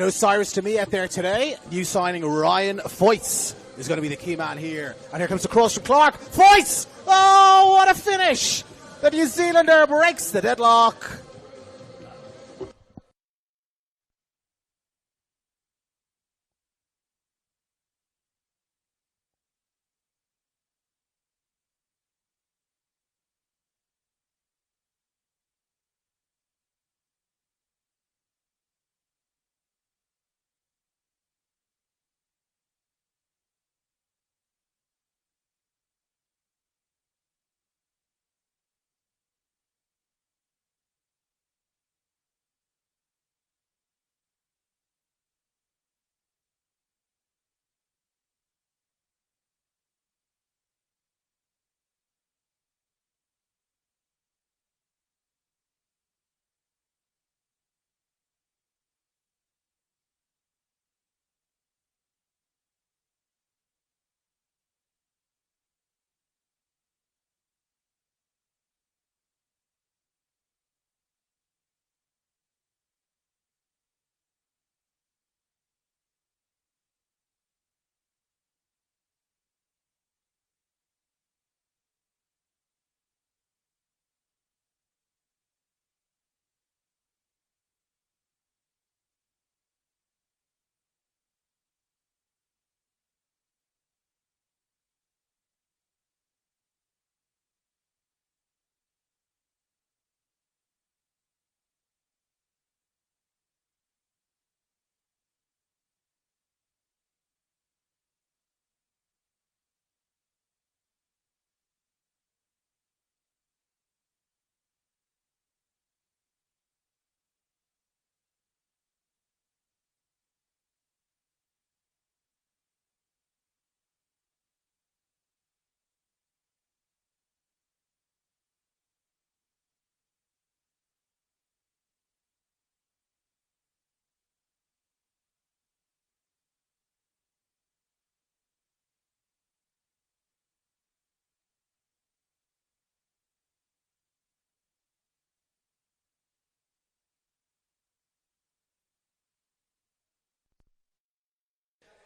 No Cyrus to me out there today. New signing Ryan Foyce is going to be the key man here. And here comes the cross from Clark. Foyce! Oh, what a finish! The New Zealander breaks the deadlock.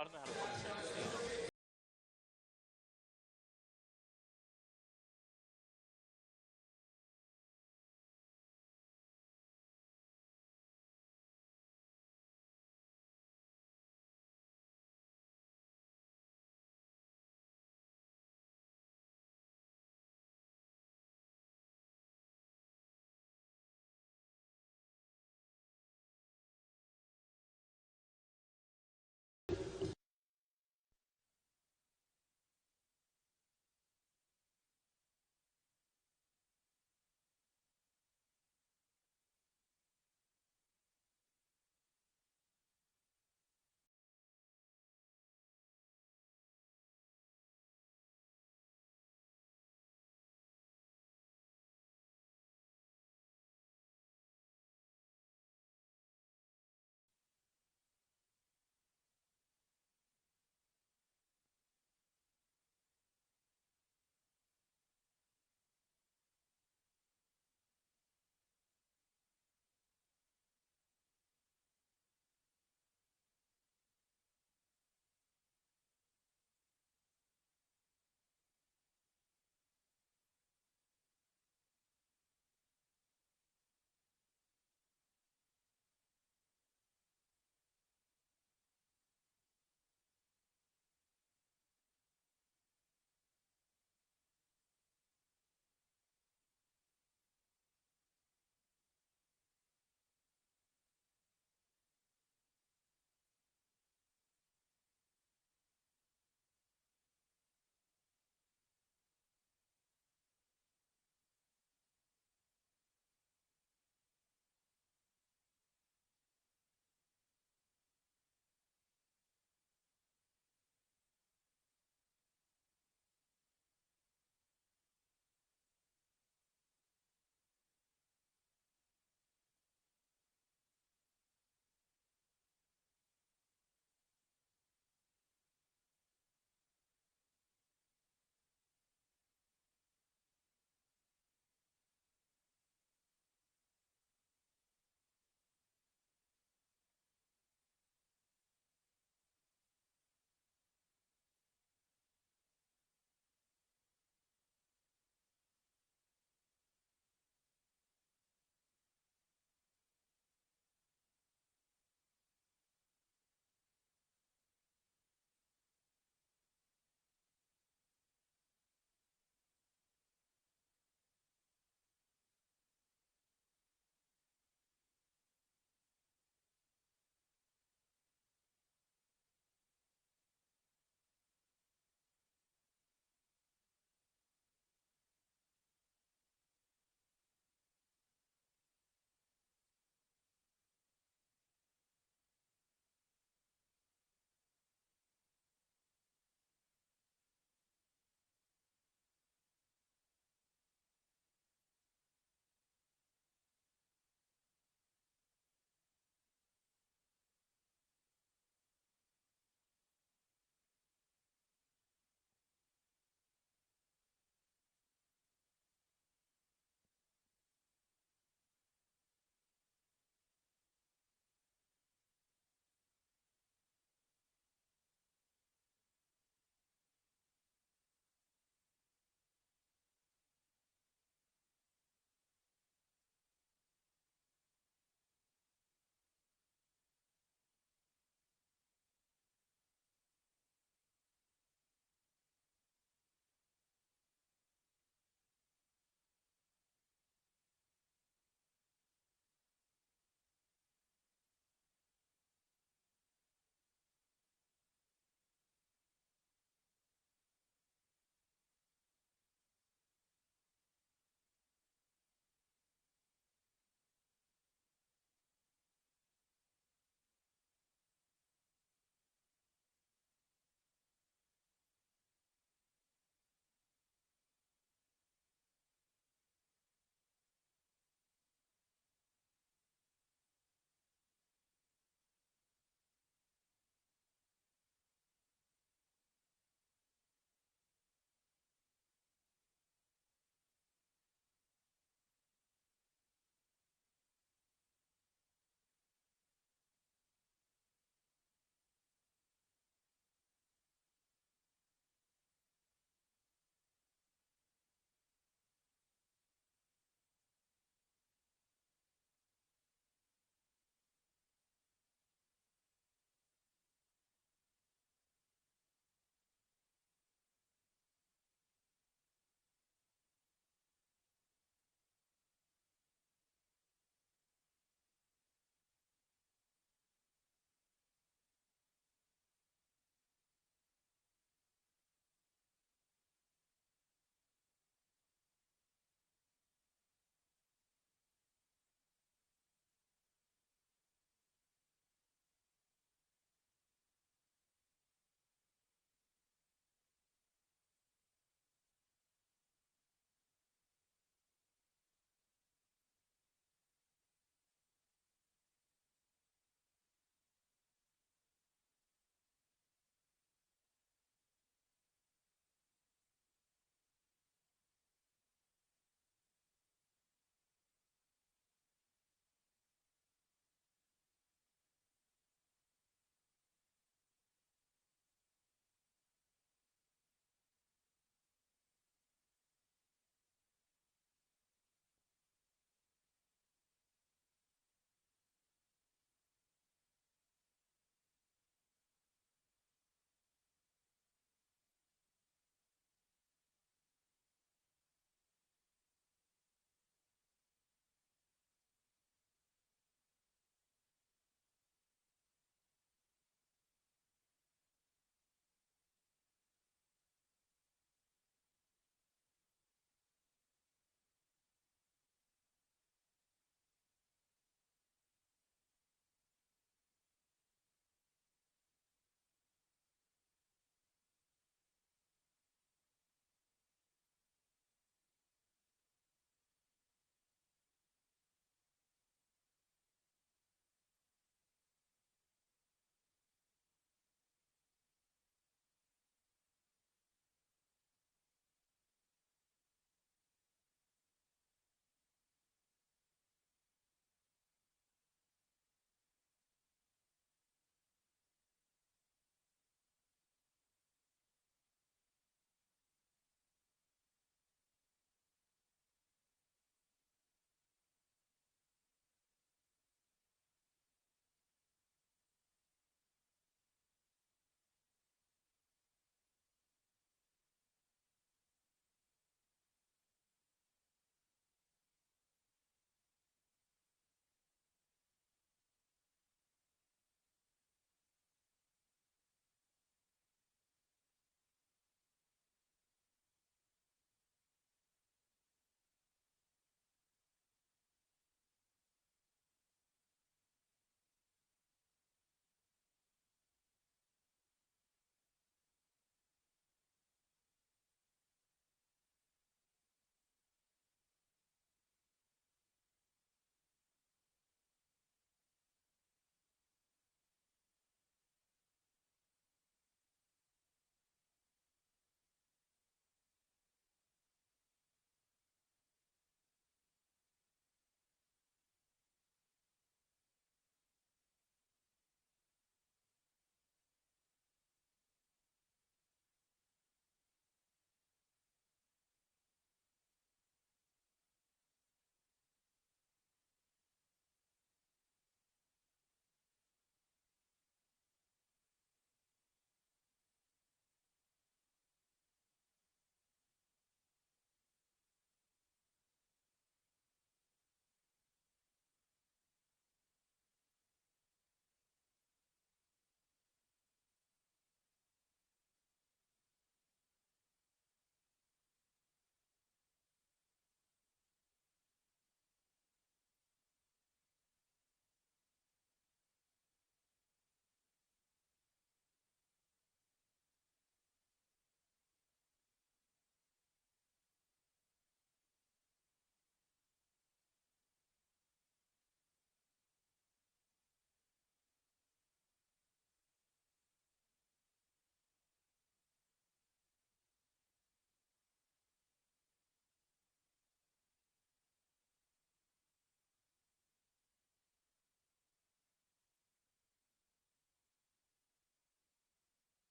I don't know how to pronounce it.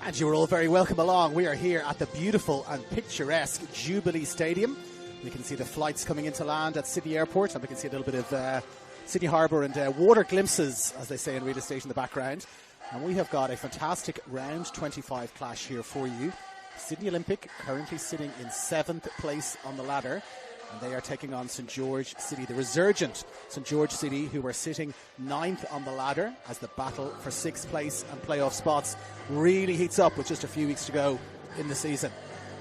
And you're all very welcome along. We are here at the beautiful and picturesque Jubilee Stadium. We can see the flights coming into land at Sydney Airport, and we can see a little bit of Sydney Harbour and water glimpses, as they say in real estate, in the background. And we have got a fantastic round 25 clash here for you. Sydney Olympic currently sitting in 7th place on the ladder, and they are taking on St George City, the resurgent St George City, who are sitting 9th on the ladder as the battle for 6th place and playoff spots really heats up with just a few weeks to go in the season.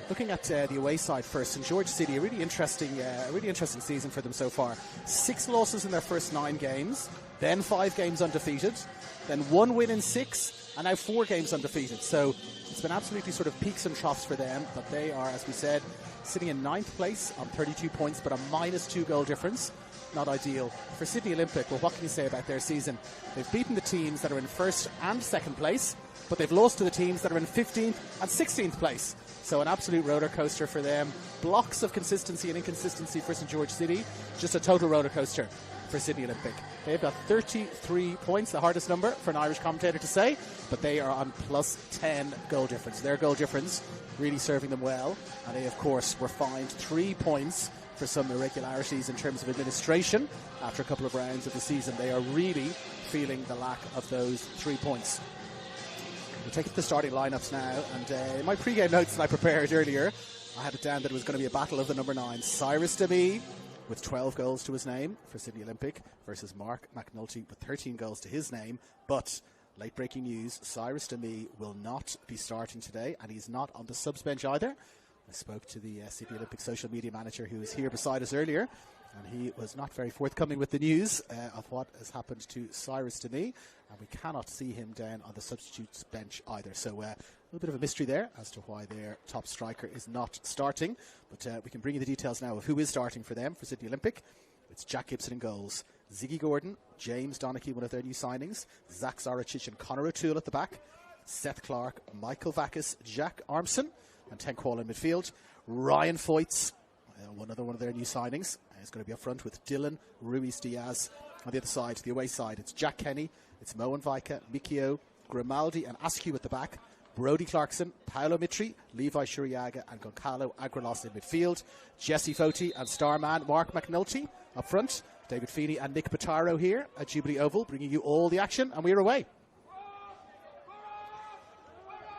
Looking at the away side first, St George City, a really interesting season for them so far. 6 losses in their first 9 games, then 5 games undefeated, then 1 win in 6, and now 4 games undefeated. So it's been absolutely sort of peaks and troughs for them, but they are, as we said, sitting in 9th place on 32 points, but a -2 goal difference. Not ideal. For Sydney Olympic, well, what can you say about their season? They've beaten the teams that are in 1st and 2nd place, but they've lost to the teams that are in 15th and 16th place. So an absolute roller coaster for them. Blocks of consistency and inconsistency for St George City. Just a total roller coaster for Sydney Olympic. They've got 33 points, the hardest number for an Irish commentator to say, but they are on +10 goal difference. Their goal difference really serving them well, and they, of course, were fined 3 points for some irregularities in terms of administration after a couple of rounds of the season. They are really feeling the lack of those 3 points. We'll take it to the starting lineups now, and in my pre-game notes that I prepared earlier, I had it down that it was going to be a battle of the number 9. Cyrus Demi with 12 goals to his name for Sydney Olympic versus Mark McNulty with 13 goals to his name. But late breaking news, Cyrus Demi will not be starting today, and he's not on the subs bench either. I spoke to the Sydney Olympic social media manager who was here beside us earlier, and he was not very forthcoming with the news of what has happened to Cyrus Demi, and we cannot see him down on the substitutes bench either. So a little bit of a mystery there as to why their top striker is not starting, but we can bring you the details now of who is starting for them for Sydney Olympic. It's Jack Gibson in goals, Ziggy Gordon, James Donachie, one of their new signings, Zach Zoricic and Conor O'Toole at the back, Seth Clark, Michael Vakis, Jack Armson, and Ten Quall in midfield. Ryan Foyts, another one of their new signings, is going to be up front with Dylan Ruiz-Diaz. On the other side, the away side, it's Jack Kenny, it's Moen Vaika, Mikio, Grimaldi and Askew at the back, Brody Clarkson, Paolo Mitri, Levi Shuriaga and Goncalo Aguilas in midfield, Jesse Foti and starman Mark McNulty up front, David Feeney and Nick Pitaro here at Jubilee Oval, bringing you all the action, and we're away.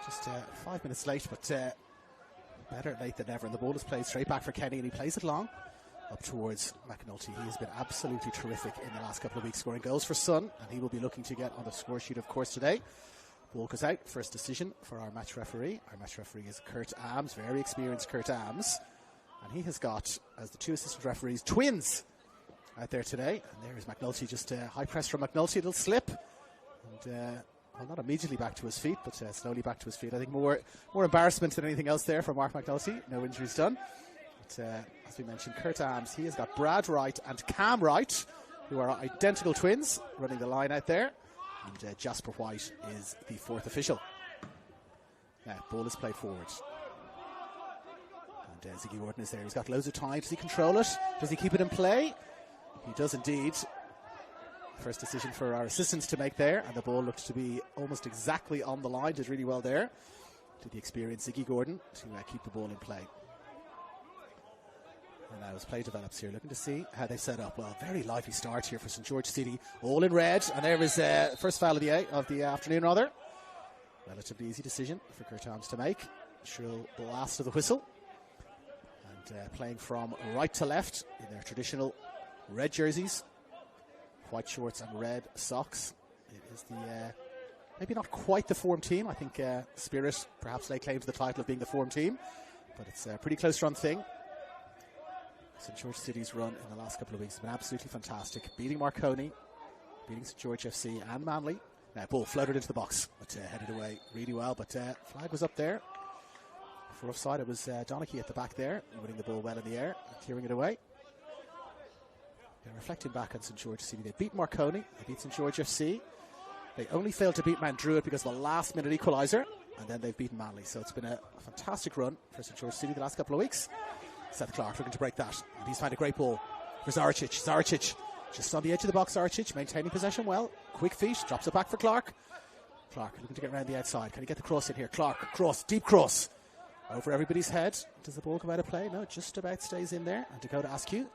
Just 5 minutes late, but better late than never, and the ball is played straight back for Kenny, and he plays it long up towards McNulty. He has been absolutely terrific in the last couple of weeks, scoring goals for Sun, and he will be looking to get on the score sheet, of course, today. Ball goes out. First decision for our match referee. Our match referee is Kurt Ams, very experienced Kurt Ams, and he has got, as the 2 assistant referees, twins out there today. And there is McNulty, just high press from McNulty, a little slip, and well, not immediately back to his feet, but slowly back to his feet. I think more embarrassment than anything else there for Mark McNulty. No injuries done. But as we mentioned, Kurt Ams, he has got Brad Wright and Cam Wright, who are identical twins, running the line out there. And Jasper White is the 4th official. Now, ball is played forward. And Ziggy Gordon is there. He's got loads of time. Does he control it? Does he keep it in play? He does indeed. First decision for our assistants to make there, and the ball looks to be almost exactly on the line. Did really well there. To the experienced Ziggy Gordon to keep the ball in play. And now as play develops here, looking to see how they set up. Well, very lively start here for St George City, all in red, and there is first foul of the afternoon rather. Relatively easy decision for Kurt Ams to make. Shrill blast of the whistle, and playing from right to left in their traditional red jerseys, white shorts and red socks. It is the maybe not quite the form team. I think Spirit perhaps lay claim to the title of being the form team, but it's a pretty close run thing. St George City's run in the last couple of weeks has been absolutely fantastic, beating Marconi, beating St George FC and Manly. Now ball floated into the box, but headed away really well, but flag was up there for offside. It was Donachie at the back there, winning the ball well in the air, clearing it away. They're reflecting back on St George City. They beat Marconi, they beat St George FC. They only failed to beat Mount Druitt because of a last minute equaliser, and then they've beaten Manly. So it's been a fantastic run for St George City the last couple of weeks. Seth Clark looking to break that, and he's found a great ball for Zoricic. Zoricic just on the edge of the box. Zoricic maintaining possession well, quick feet, drops it back for Clark. Clark looking to get around the outside. Can he get the cross in here? Clark, cross, deep cross. Over everybody's head. Does the ball come out of play? No, just about stays in there. And Dakota Askew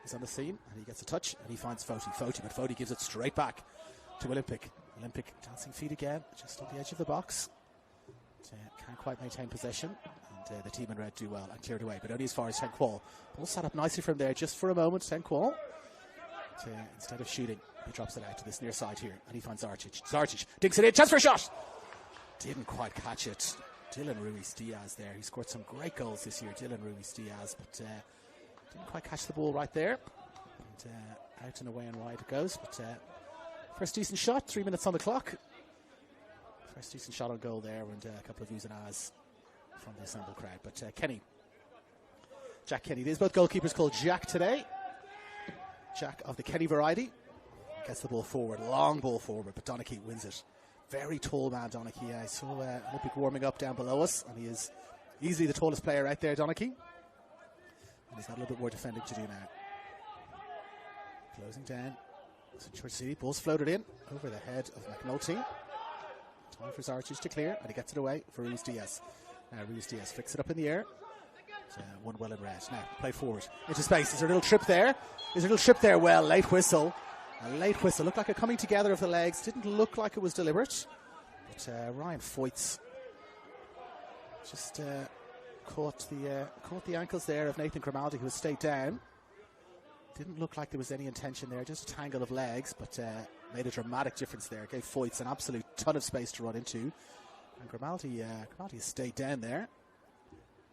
is on the scene, and he gets a touch, and he finds Foti, but Foti gives it straight back to Olympic. Olympic dancing feet again, just on the edge of the box. Can't quite maintain possession, and the team in red do well and cleared away, but only as far as Ten Qual. Ball sat up nicely from there just for a moment. Ten Qual, instead of shooting, he drops it out to this near side here, and he finds Zarcic. Zarcic digs it in, chance for a shot. Didn't quite catch it. Dylan Ruiz-Diaz there. He scored some great goals this year, Dylan Ruiz-Diaz, but didn't quite catch the ball right there. And out and away and wide it goes, but first decent shot, 3 minutes on the clock. First decent shot on goal there, and a couple of views and ahs from the assembled crowd. But Jack Kenny. There's both goalkeepers called Jack today. Jack of the Kenny variety. Gets the ball forward, long ball forward, but Donachie wins it. Very tall man, Donachie. I saw Olympic warming up down below us, and he is easily the tallest player out there, Donachie. And he's got a little bit more defending to do now. Closing down. St. George City, ball's floated in over the head of McNulty. Time for Zarcic to clear, and he gets it away for Ruiz-Diaz. Now Ruiz-Diaz flicks it up in the air. One well in red. Now play forward into space. Is there a little trip there? Is there a little trip there? Well, late whistle. A late whistle. Looked like a coming together of the legs. Didn't look like it was deliberate. But Ryan Foyts just caught the ankles there of Nathan Grimaldi, who has stayed down. Didn't look like there was any intention there, just a tangle of legs, but made a dramatic difference there. Gave Foyts an absolute ton of space to run into. And Grimaldi has stayed down there.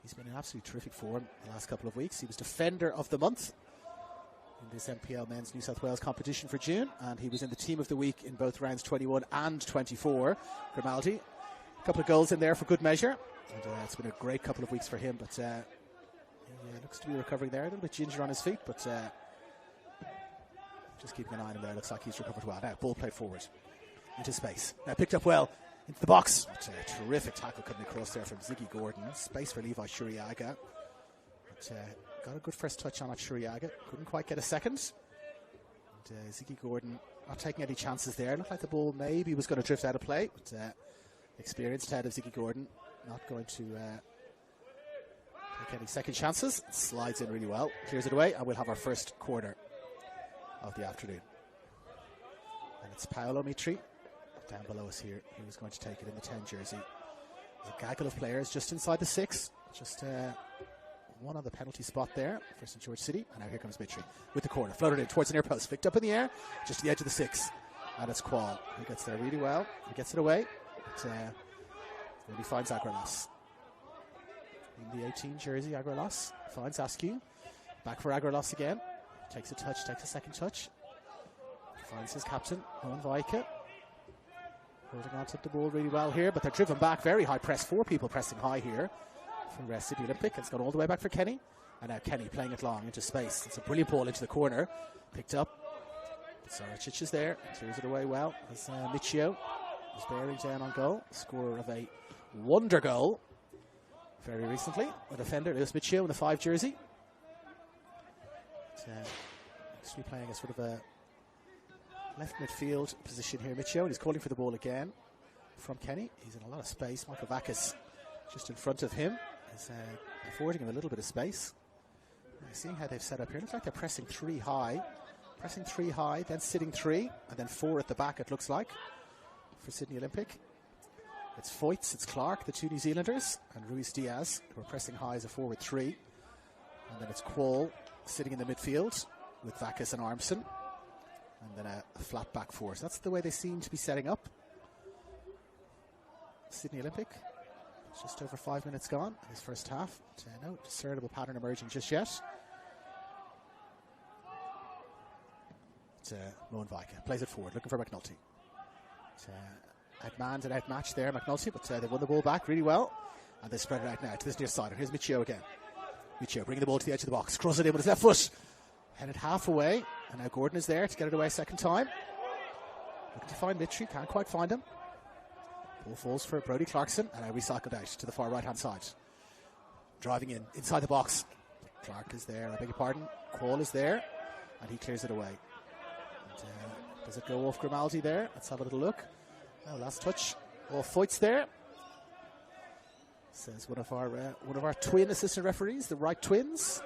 He's been in absolutely terrific form the last couple of weeks. He was Defender of the Month in this NPL Men's New South Wales competition for June, and he was in the Team of the Week in both rounds 21 and 24. Grimaldi, a couple of goals in there for good measure, and it's been a great couple of weeks for him, but he looks to be recovering there. A little bit ginger on his feet, but just keeping an eye on him there. Looks like he's recovered well. Now, ball played forward into space. Now, picked up well into the box. But, terrific tackle coming across there from Ziggy Gordon. Space for Levi Shuriaga. But, got a good first touch on it, Shuriaga. Couldn't quite get a second. And Ziggy Gordon not taking any chances there. Looked like the ball maybe was going to drift out of play. But experienced head of Ziggy Gordon. Not going to take any second chances. It slides in really well. Clears it away. And we'll have our first quarter of the afternoon. And it's Paolo Mitri down below us here, who is going to take it in the 10 jersey. There's a gaggle of players just inside the 6. Just one on the penalty spot there for St. George City. And now here comes Mitri with the corner. Floated in towards the near post. Flicked up in the air, just to the edge of the 6. And it's Qual, who gets there really well. He gets it away. But then he finds Agralas. In the 18 jersey, Agralas finds Askew. Back for Agralas again. Takes a touch, takes a second touch. Finds his captain, Owen Vaike. Holding on to the ball really well here, but they're driven back. Very high press. 4 people pressing high here from City Olympic. It's gone all the way back for Kenny. And now Kenny playing it long into space. It's a brilliant ball into the corner. Picked up. Zarcic is there. Clears it away well. As Michio is bearing down on goal. Scorer of a wonder goal very recently. The defender, Lewis Michio in the 5 jersey. Looks to be playing a sort of a left midfield position here, Michio, and he's calling for the ball again from Kenny. He's in a lot of space. Michael Vakis just in front of him is affording him a little bit of space. Seeing how they've set up here, looks like they're pressing 3 high, then sitting 3, and then 4 at the back, it looks like, for Sydney Olympic. It's Foyts, it's Clark, the 2 New Zealanders, and Ruiz-Diaz, who are pressing high as a forward 3. And then it's Qual sitting in the midfield with Vakis and Armson. And then a flat back 4. So that's the way they seem to be setting up. Sydney Olympic. Just over 5 minutes gone in this first half. No discernible pattern emerging just yet. It's Moen Vaike. Plays it forward, looking for McNulty. Outmanned and outmatched there, McNulty, but they won the ball back really well. And they spread it out now to this near side. And here's Michio again. Michio bringing the ball to the edge of the box. Cross it in with his left foot. Headed half away. And now Gordon is there to get it away a second time. Looking to find Mitri. Can't quite find him. Ball falls for Brody Clarkson. And now recycled out to the far right hand side. Driving in inside the box. Clark is there. I beg your pardon. Qual is there. And he clears it away. And, does it go off Grimaldi there? Let's have a little look. Oh, last touch. All Foyts there. Says one of our twin assistant referees, the Wright twins.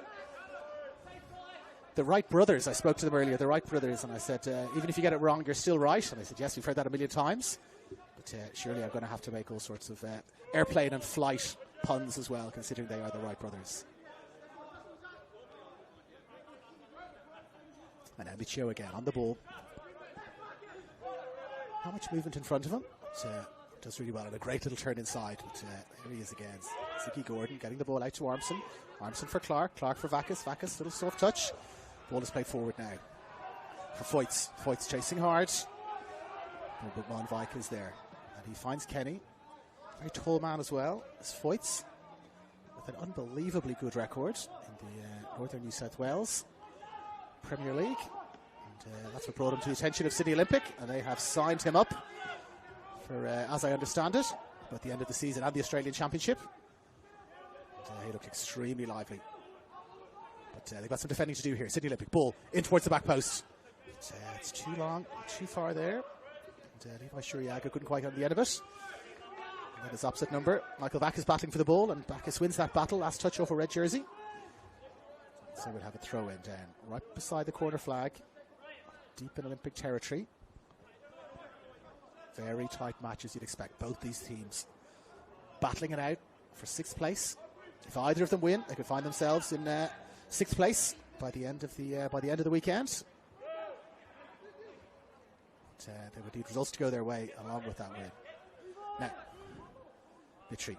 The Wright brothers. I spoke to them earlier, the Wright brothers, and I said, even if you get it wrong, you're still right. And I said, yes, we've heard that a million times. But surely I'm going to have to make all sorts of airplane and flight puns as well, considering they are the Wright brothers. And now Michio again on the ball. Not much movement in front of him. But, does really well, and a great little turn inside. But here he is again. Ziggy Gordon getting the ball out to Armson. Armson for Clark. Clark for Vakis. Vakis, little soft touch. Ball is played forward now for Foyts. Foyts chasing hard. But Von Vijk is there. And he finds Kenny. Very tall man as well. It's Foyts with an unbelievably good record in the Northern New South Wales Premier League. And that's what brought him to the attention of Sydney Olympic. And they have signed him up for, as I understand it, at the end of the season and the Australian Championship. And, he looked extremely lively. But they've got some defending to do here. Sydney Olympic, ball in towards the back post. But, it's too long, too far there. And Levi Shuriaga couldn't quite get on the end of it. And then his opposite number, Michael Vakis battling for the ball, and Vakis wins that battle. Last touch off a red jersey. So we'll have a throw in down right beside the corner flag, deep in Olympic territory. Very tight match as you'd expect. Both these teams battling it out for 6th place. If either of them win, they could find themselves in 6th place by the end of the weekend. But, they would need results to go their way along with that win. Now, Mitri.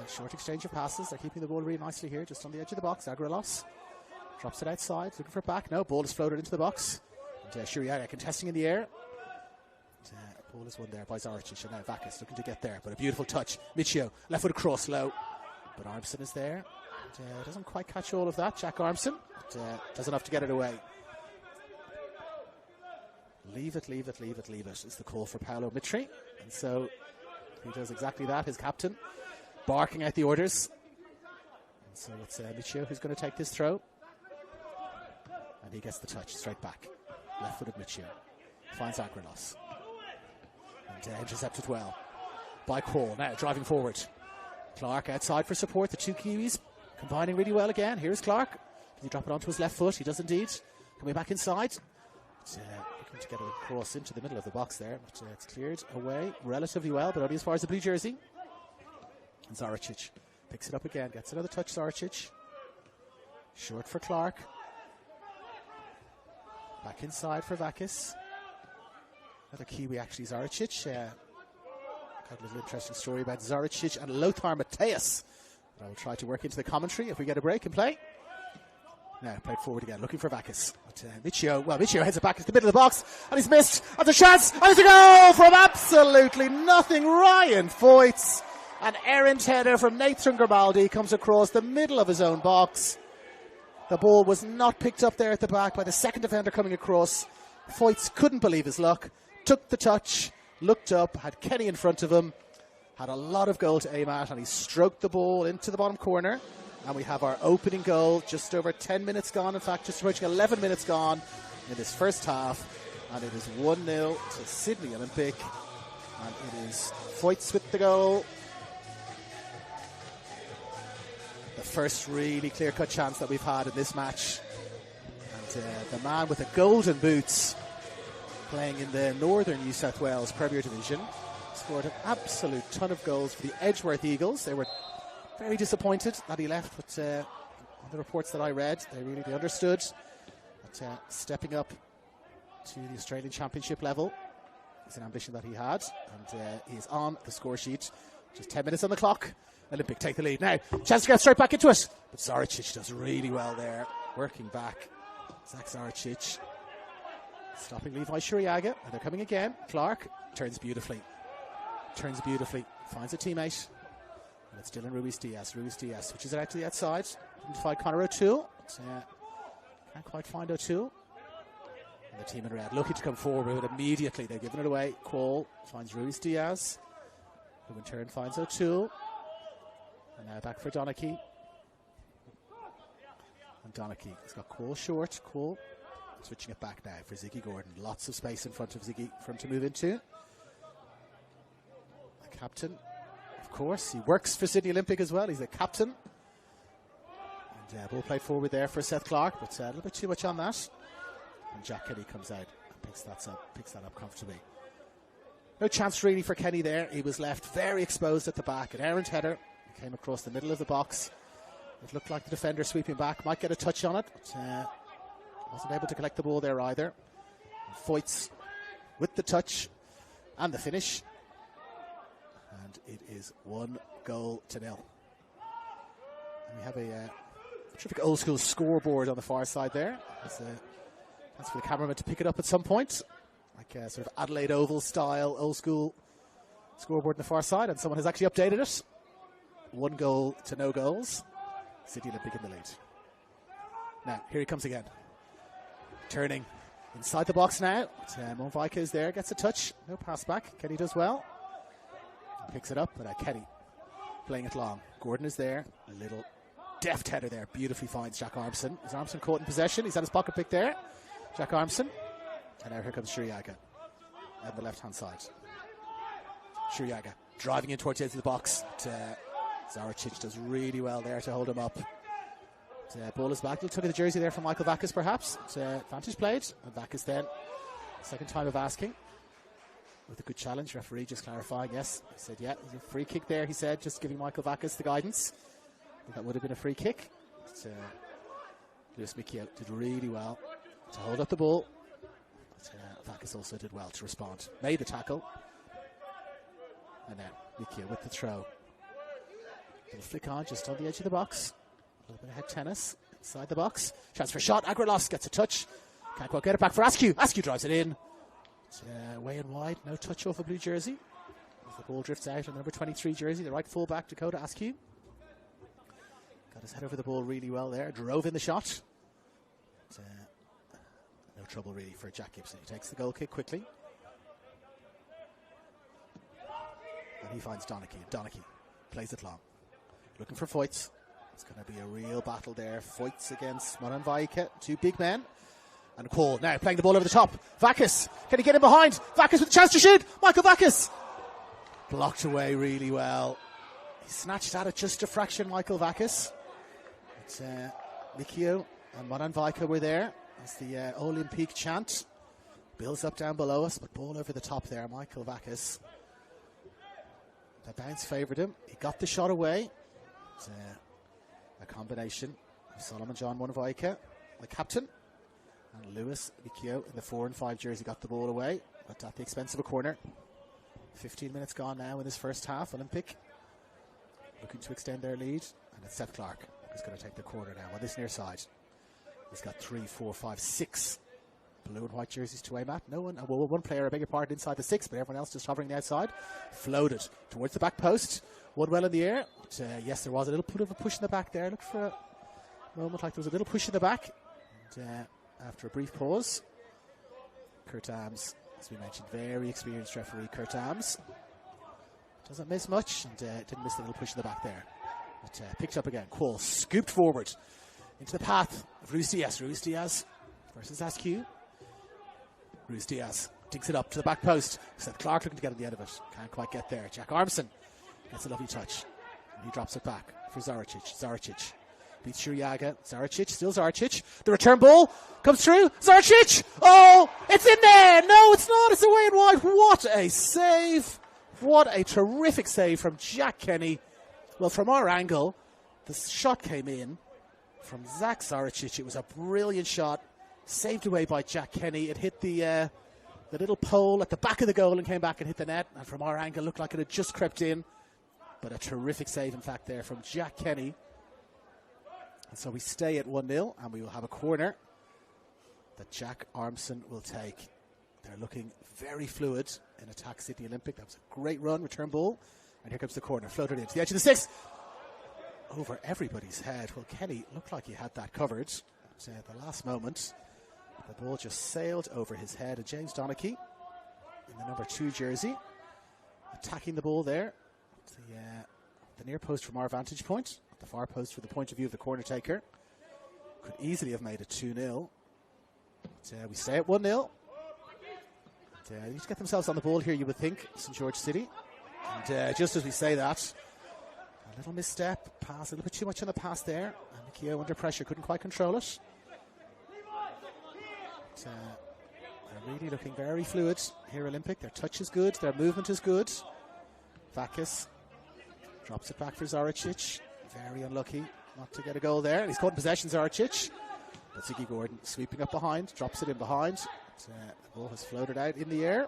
Short exchange of passes. They're keeping the ball really nicely here, just on the edge of the box. Agrilos drops it outside, looking for it back. No, ball is floated into the box. And Shuriaga contesting in the air. Ball is won there by Zoricic, and now Vakis looking to get there, but a beautiful touch. Michio, left foot across low, but Armson is there. And, doesn't quite catch all of that, Jack Armson, but does enough to get it away. Leave it is the call for Paolo Mitri, and so he does exactly that, his captain, barking out the orders. And so it's Michio who's going to take this throw, and he gets the touch straight back. Left-footed Michio finds Agrilos. And intercepted well by Quall. Now driving forward. Clark outside for support. The two Kiwis combining really well again. Here's Clark. Does he drop it onto his left foot? He does indeed. Coming back inside. But, looking to get it across into the middle of the box there. But it's cleared away relatively well, but only as far as the blue jersey. And Zoricic picks it up again. Gets another touch, Zoricic. Short for Clark. Back inside for Vakis. Another Kiwi actually, Zoricic. Got a little interesting story about Zoricic and Lothar Matthäus that I will try to work into the commentary if we get a break and play. Now played forward again, looking for Vakis. But Michio heads it back into the middle of the box, and he's missed. And the chance, and it's a goal from absolutely nothing. Ryan Foyts, an errant header from Nathan Grimaldi comes across the middle of his own box. The ball was not picked up there at the back by the second defender coming across. Foyts couldn't believe his luck. Took the touch, looked up, had Kenny in front of him, had a lot of goal to aim at, and he stroked the ball into the bottom corner. And we have our opening goal just over 10 minutes gone. In fact, just approaching 11 minutes gone in this first half. And it is 1-0 to Sydney Olympic. And it is Foyts with the goal. The first really clear-cut chance that we've had in this match. And the man with the golden boots, playing in the Northern New South Wales Premier Division, scored an absolute ton of goals for the Edgeworth Eagles. They were very disappointed that he left, but on the reports that I read, they understood that stepping up to the Australian Championship level is an ambition that he had, and he is on the score sheet. Just 10 minutes on the clock. Olympic take the lead now. Chance to get straight back into it, but Zoricic does really well there, working back. Zach Zoricic stopping Levi Shuriaga, and they're coming again. Clark turns beautifully, finds a teammate, and it's Dylan Ruiz-Diaz. Ruiz-Diaz switches it out to the outside. Didn't find Connor O'Toole. Can't quite find O'Toole. And the team in red looking to come forward with it immediately. They've given it away. Quall finds Ruiz-Diaz, who in turn finds O'Toole. And now back for Donachie. And Donachie has got Quall short. Quall Switching it back now for Ziggy Gordon. Lots of space in front of Ziggy for him to move into. The captain, of course, he works for Sydney Olympic as well. He's a captain. And ball played forward there for Seth Clark, but a little bit too much on that. And Jack Kenny comes out and picks that up comfortably. No chance really for Kenny there. He was left very exposed at the back. An errant header came across the middle of the box. It looked like the defender sweeping back might get a touch on it, but wasn't able to collect the ball there either. Foyts with the touch and the finish. And it is 1-0. And we have a terrific old school scoreboard on the far side there. That's for the cameraman to pick it up at some point. Like a sort of Adelaide Oval style old school scoreboard on the far side. And someone has actually updated it. 1 goal to no goals. City Olympic in the lead. Now, here he comes again. Turning inside the box now. Monvaika is there, gets a touch. No pass back. Kenny does well. Picks it up, but Kenny playing it long. Gordon is there. A little deft header there. Beautifully finds Jack Armson. Is Armson caught in possession? He's had his pocket pick there. Jack Armson. And now here comes Shriyaga on the left-hand side. Shriyaga driving in towards the edge of the box. Zaricic does really well there to hold him up. Ball is back. Took the jersey there from Michael Vakis perhaps. Advantage played. And Vakis then, second time of asking. With a good challenge. Referee just clarifying, yes. He said, yeah, there's a free kick there, he said, just giving Michael Vakis the guidance. I think that would have been a free kick. But, Lewis Mikio did really well to hold up the ball. But Vakis also did well to respond. Made the tackle. And then Mikio with the throw. Little flick on just on the edge of the box. A little bit of head tennis inside the box. Chance for a shot. Agrilos gets a touch. Can't quite get it back for Askew. Askew drives it in. Way and wide. No touch off a blue jersey. As the ball drifts out on the number 23 jersey. The right fullback, Dakota Askew. Got his head over the ball really well there. Drove in the shot. No trouble really for Jack Gibson. He takes the goal kick quickly. And he finds Donachie. Donachie plays it long. Looking for Foyts. It's going to be a real battle there. Foyts against Monanvaika. Two big men. And Cole now playing the ball over the top. Vakis. Can he get in behind? Vakis with a chance to shoot. Michael Vakis. Blocked away really well. He snatched at it just a fraction, Michael Vakis. Mikio and Monanvaika were there as the Olympique chant. Builds up down below us, but ball over the top there. Michael Vakis. The bounce favoured him. He got the shot away. It's a combination of Solomon John Monanvaika, the captain, and Lewis Mikio in the 4 and 5 jersey got the ball away, but at the expense of a corner. 15 minutes gone now in this first half. Olympic looking to extend their lead, and it's Seth Clark who's going to take the corner now on this near side. He's got 3, 4, 5, 6 blue and white jerseys to aim at. No one, well, one player, I beg your pardon, inside the 6, but everyone else just hovering the outside. Floated towards the back post. One well in the air. But, yes, there was a little bit of a push in the back there. Looked for a moment like there was a little push in the back. And, after a brief pause, Kurt Ams, as we mentioned, very experienced referee, Kurt Ams. Doesn't miss much, and didn't miss the little push in the back there. But picked up again. Quall scooped forward into the path of Ruiz Diaz. Ruiz Diaz versus Askew. Ruiz Diaz digs it up to the back post. Seth Clark looking to get at the end of it. Can't quite get there. Jack Armson gets a lovely touch. And he drops it back for Zaricic. Zaricic beats Shriyaga. Zaricic, still Zaricic. The return ball comes through. Zaricic! Oh, it's in there! No, it's not. It's away and wide. What a save. What a terrific save from Jack Kenny. Well, from our angle, the shot came in from Zach Zaricic. It was a brilliant shot. Saved away by Jack Kenny. It hit the little pole at the back of the goal and came back and hit the net. And from our angle, looked like it had just crept in. But a terrific save, in fact, there from Jack Kenny. And so we stay at 1-0, and we will have a corner that Jack Armson will take. They're looking very fluid in attack Sydney Olympic. That was a great run, return ball. And here comes the corner, floated into the edge of the 6. Over everybody's head. Well, Kenny looked like he had that covered. At the last moment, the ball just sailed over his head. And James Donachie in the number 2 jersey, attacking the ball there. The near post from our vantage point, the far post from the point of view of the corner taker. Could easily have made it 2-0. But we stay at 1-0. They need to get themselves on the ball here, you would think, St. George City. And just as we say that, a little misstep, pass, a little bit too much on the pass there. And Keogh under pressure, couldn't quite control it. But, they're really looking very fluid here, Olympic. Their touch is good, their movement is good. Vakis drops it back for Zoricic. Very unlucky not to get a goal there. He's caught in possession, Zoricic. But Ziggy Gordon sweeping up behind, drops it in behind. The ball has floated out in the air.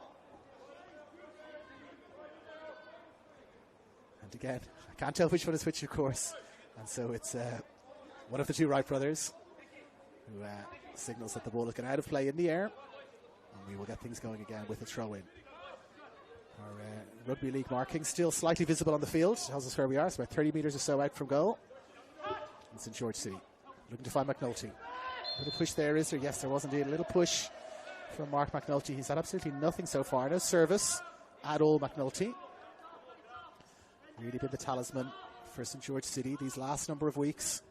And again, I can't tell which one is which, of course. And so it's one of the two Wright brothers who signals that the ball is going out of play in the air. And we will get things going again with a throw-in. Our rugby league marking still slightly visible on the field. Tells us where we are. It's about 30 metres or so out from goal. In St. George City. Looking to find McNulty. A little push there, is there? Yes, there was indeed a little push from Mark McNulty. He's had absolutely nothing so far. No service at all, McNulty. Really been the talisman for St. George City these last number of weeks.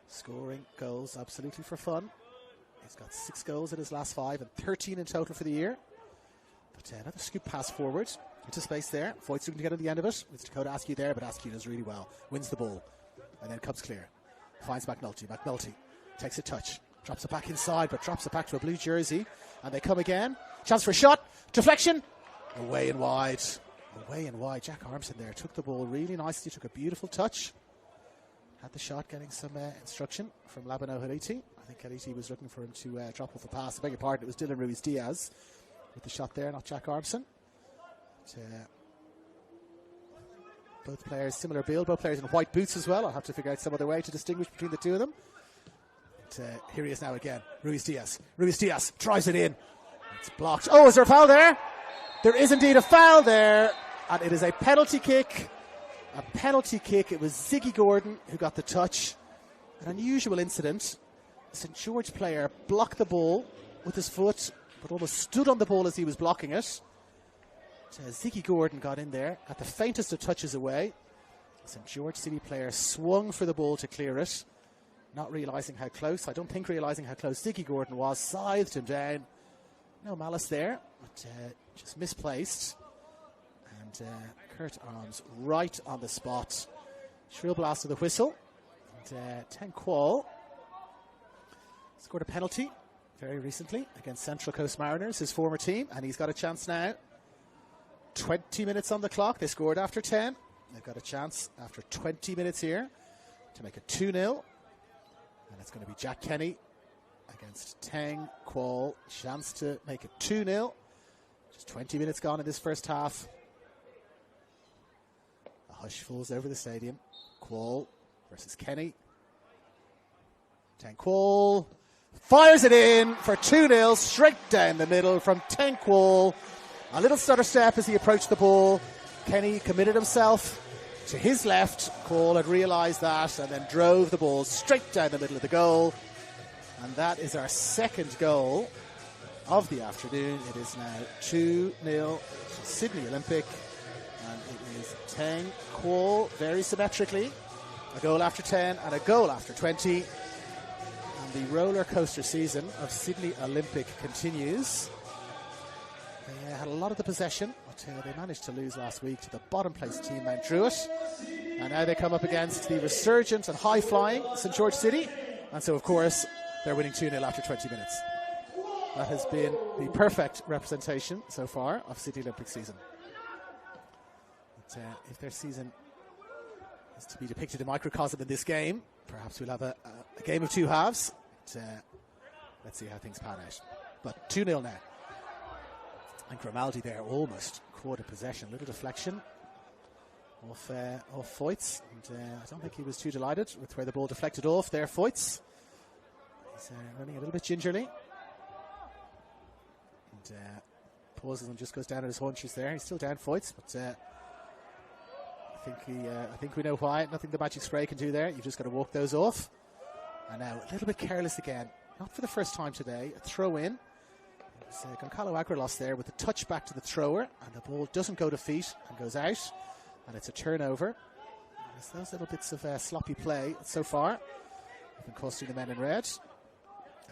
Scoring goals absolutely for fun. He's got 6 goals in his last 5 and 13 in total for the year. But another scoop pass forward into space there. Voigt's looking to get at the end of it. It's Dakota Askew there, but Askew does really well. Wins the ball and then comes clear. Finds McNulty. McNulty takes a touch. Drops it back inside, but drops it back to a blue jersey. And they come again. Chance for a shot. Deflection. Away and wide. Away and wide. Jack Armson there took the ball really nicely. Took a beautiful touch. Had the shot, getting some instruction from Labano Haliti. I think Haliti was looking for him to drop off a pass. I beg your pardon, it was Dylan Ruiz-Diaz with the shot there, not Jack Armson. But, both players, similar build. Both players in white boots as well. I'll have to figure out some other way to distinguish between the two of them. Here he is now again. Ruiz-Diaz. Ruiz-Diaz tries it in. It's blocked. Oh, is there a foul there? There is indeed a foul there. And it is a penalty kick. A penalty kick. It was Ziggy Gordon who got the touch. An unusual incident. A St. George player blocked the ball with his foot, but almost stood on the ball as he was blocking it. Ziggy Gordon got in there at the faintest of touches away. A St. George City player swung for the ball to clear it. Not realising how close, I don't think realising how close Ziggy Gordon was, scythed him down. No malice there, but just misplaced. And Kurt Arms right on the spot. Shrill blast of the whistle. And Ten Quall scored a penalty very recently against Central Coast Mariners, his former team, and he's got a chance now. 20 minutes on the clock. They scored after 10. They've got a chance after 20 minutes here to make it 2-0. And it's going to be Jack Kenny against Teng Quall. Chance to make it 2-0. Just 20 minutes gone in this first half. A hush falls over the stadium. Quall versus Kenny. Teng Quall fires it in for 2-0 straight down the middle from Teng Quall. A little stutter step as he approached the ball. Kenny committed himself to his left. Quall had realised that and then drove the ball straight down the middle of the goal. And that is our second goal of the afternoon. It is now 2-0 Sydney Olympic. And it is Teng Quall very symmetrically. A goal after 10 and a goal after 20. And the roller coaster season of Sydney Olympic continues. They had a lot of the possession, but they managed to lose last week to the bottom place team, Mount Druitt. And now they come up against the resurgent and high-flying St. George City. And so, of course, they're winning 2-0 after 20 minutes. That has been the perfect representation so far of Sydney Olympic season. But, if their season is to be depicted in microcosm in this game, perhaps we'll have a game of two halves. But, let's see how things pan out. But 2-0 now. And Grimaldi there almost caught a possession. Little deflection off Foyts. And I don't think he was too delighted with where the ball deflected off there, Foyts. He's running a little bit gingerly. And pauses and just goes down at his haunches there. He's still down, Foyts, but I think we know why. Nothing the magic spray can do there. You've just got to walk those off. And now a little bit careless again. Not for the first time today. A throw in. It's Goncalo Aguilos there with the touch back to the thrower, and the ball doesn't go to feet and goes out, and it's a turnover. It's those little bits of sloppy play so far have been costing the men in red.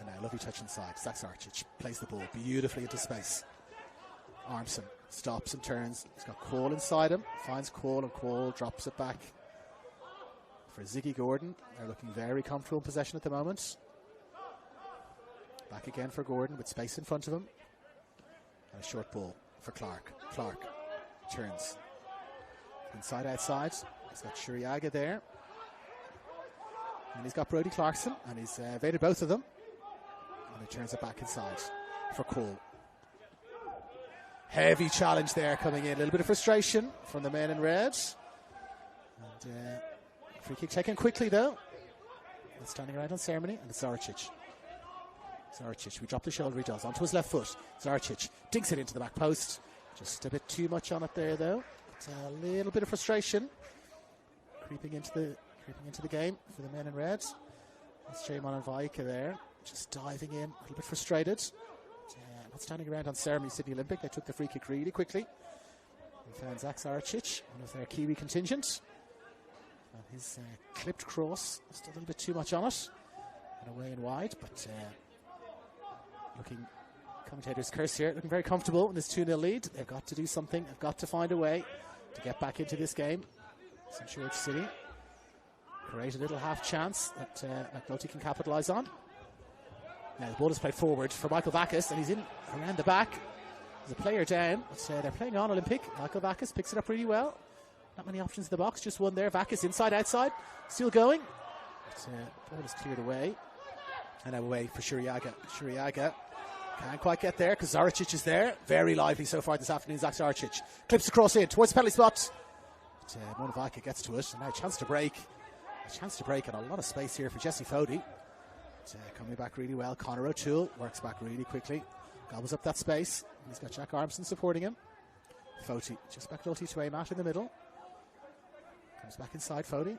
And now lovely touch inside. Zach Sarcic plays the ball beautifully into space. Armson stops and turns. He's got Quall inside him. Finds Quall, and Quall drops it back for Ziggy Gordon. They're looking very comfortable in possession at the moment. Back again for Gordon with space in front of him. And a short ball for Clark. Clark turns. Inside, outside. He's got Shuriaga there. And he's got Brody Clarkson. And he's evaded both of them. And he turns it back inside for Quall. Heavy challenge there coming in. A little bit of frustration from the men in red. And free kick taken quickly though. It's standing around on ceremony. And it's Zaricic. Zaricic, we drop the shoulder, he does. Onto his left foot. Zaricic dinks it into the back post. Just a bit too much on it there though. It's a little bit of frustration creeping into the game for the men in red. That's Jaymon and Vaika there. Just diving in, a little bit frustrated. Not standing around on ceremony Sydney Olympic. They took the free kick really quickly. And found Zach Zaricic, one of their Kiwi contingent. And his clipped cross, just a little bit too much on it. And away and wide, but looking, commentator's curse here, looking very comfortable in this 2-0 lead. They've got to do something. They've got to find a way to get back into this game. St. George City create a little half chance that McNulty can capitalise on. Now the ball is played forward for Michael Backus, and he's in around the back. There's a player down, but they're playing on Olympic. Michael Backus picks it up really well. Not many options in the box, just one there. Backus inside, outside, still going. But ball is cleared away. And away for Shuriaga. Shuriaga can't quite get there because Zaricic is there. Very lively so far this afternoon, Zach Zaricic. Clips across in towards the penalty spot. But Mona Vaika gets to it, and now a chance to break. A chance to break, and a lot of space here for Jesse Fody. Coming back really well. Conor O'Toole works back really quickly. Gobbles up that space. He's got Jack Armson supporting him. Foti just back Nulty to Amat in the middle. Comes back inside Fody.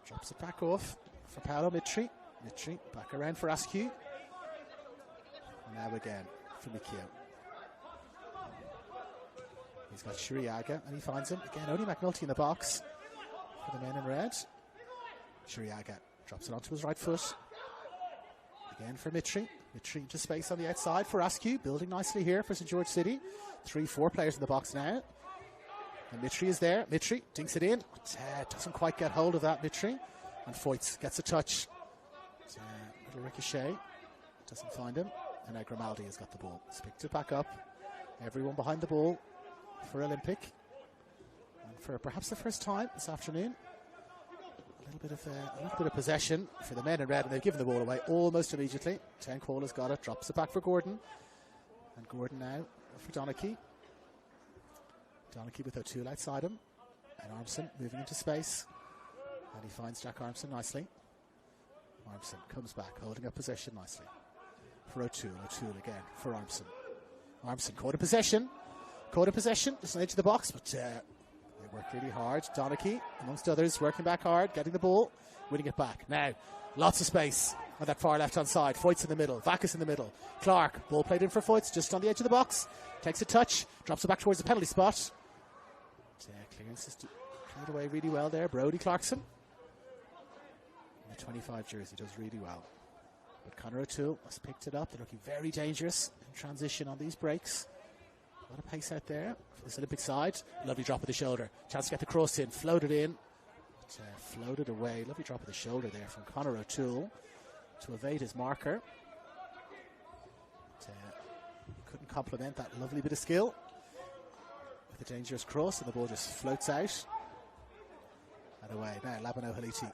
Drops it back off for Paolo Mitri. Mitri back around for Askew. Now again for Mikio. He's got Shuriaga and he finds him. Again, only McNulty in the box for the men in red. Shuriaga drops it onto his right foot. Again for Mitri. Mitri into space on the outside for Askew. Building nicely here for St. George City. 3-4 players in the box now. And Mitri is there. Mitri dinks it in. Doesn't quite get hold of that, Mitri. And Foyts gets a touch. Little ricochet. Doesn't find him. And now Grimaldi has got the ball. He's picked it back up. Everyone behind the ball for Olympic. And for perhaps the first time this afternoon. A little bit of possession for the men in red, and they've given the ball away almost immediately. Ten Quall has got it, drops it back for Gordon. And Gordon now for Donachie. Donachie with O'Toole outside him. And Armson moving into space. And he finds Jack Armson nicely. Armson comes back, holding up possession nicely. For O'Toole. O'Toole again for Armson. Armson caught in possession. Just on the edge of the box, but they work really hard. Donachie, amongst others, working back hard, getting the ball, winning it back. Now, lots of space on that far left-hand side. Foyts in the middle, Vackus in the middle. Clark, ball played in for Foyts, just on the edge of the box. Takes a touch, drops it back towards the penalty spot. Clearance is cleared away really well there. Brody Clarkson. And the 25 jersey does really well. But Conor O'Toole has picked it up. They're looking very dangerous in transition on these breaks. A lot of pace out there for this Olympic side. Lovely drop of the shoulder. Chance to get the cross in. Floated in. But, floated away. Lovely drop of the shoulder there from Conor O'Toole to evade his marker. But, couldn't complement that lovely bit of skill with a dangerous cross, and the ball just floats out and away. Now Labano Haliti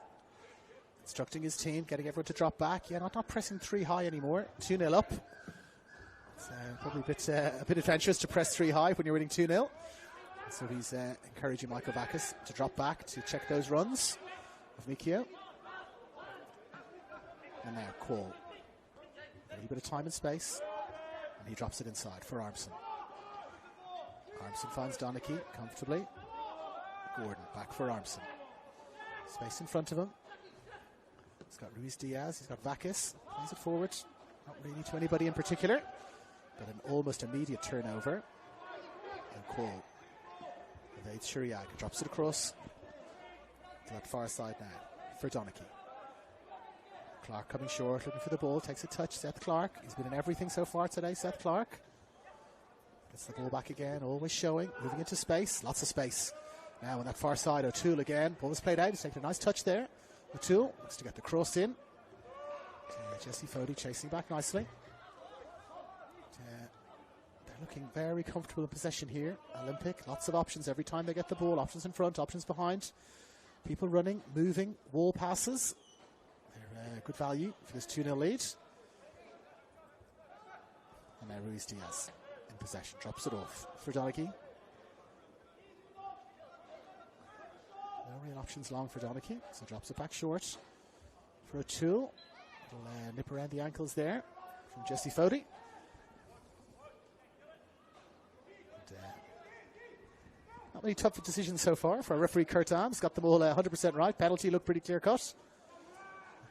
instructing his team, getting everyone to drop back. Yeah, not pressing 3 high anymore. 2-0 up. It's probably a bit adventurous to press 3 high when you're winning 2-0. So he's encouraging Michael Backus to drop back to check those runs of Mikio. And now Quall. A little bit of time and space. And he drops it inside for Armson. Armson finds Donachie comfortably. Gordon back for Armson. Space in front of him. He's got Ruiz Diaz. He's got Vackus. Plays it forward. Not really to anybody in particular. But an almost immediate turnover. And Quall evades Shuriaga. Drops it across to that far side now for Donachie. Clark coming short, looking for the ball, takes a touch. Seth Clark, he's been in everything so far today. Seth Clark gets the ball back again, always showing, moving into space, lots of space. Now on that far side, O'Toole again, ball was played out, he's taken a nice touch there. O'Toole wants to get the cross in. Jesse Fody chasing back nicely. They're looking very comfortable in possession here. Olympic, lots of options every time they get the ball, options in front, options behind. People running, moving, wall passes. They're good value for this 2-0 lead. And now Ruiz Diaz in possession, drops it off for Donaghy. No real options long for Donaghy, so drops it back short for O'Toole. Little nip around the ankles there from Jesse Fody. And, not many tough decisions so far for referee Kurt Arms. Got them all 100% right. Penalty looked pretty clear cut.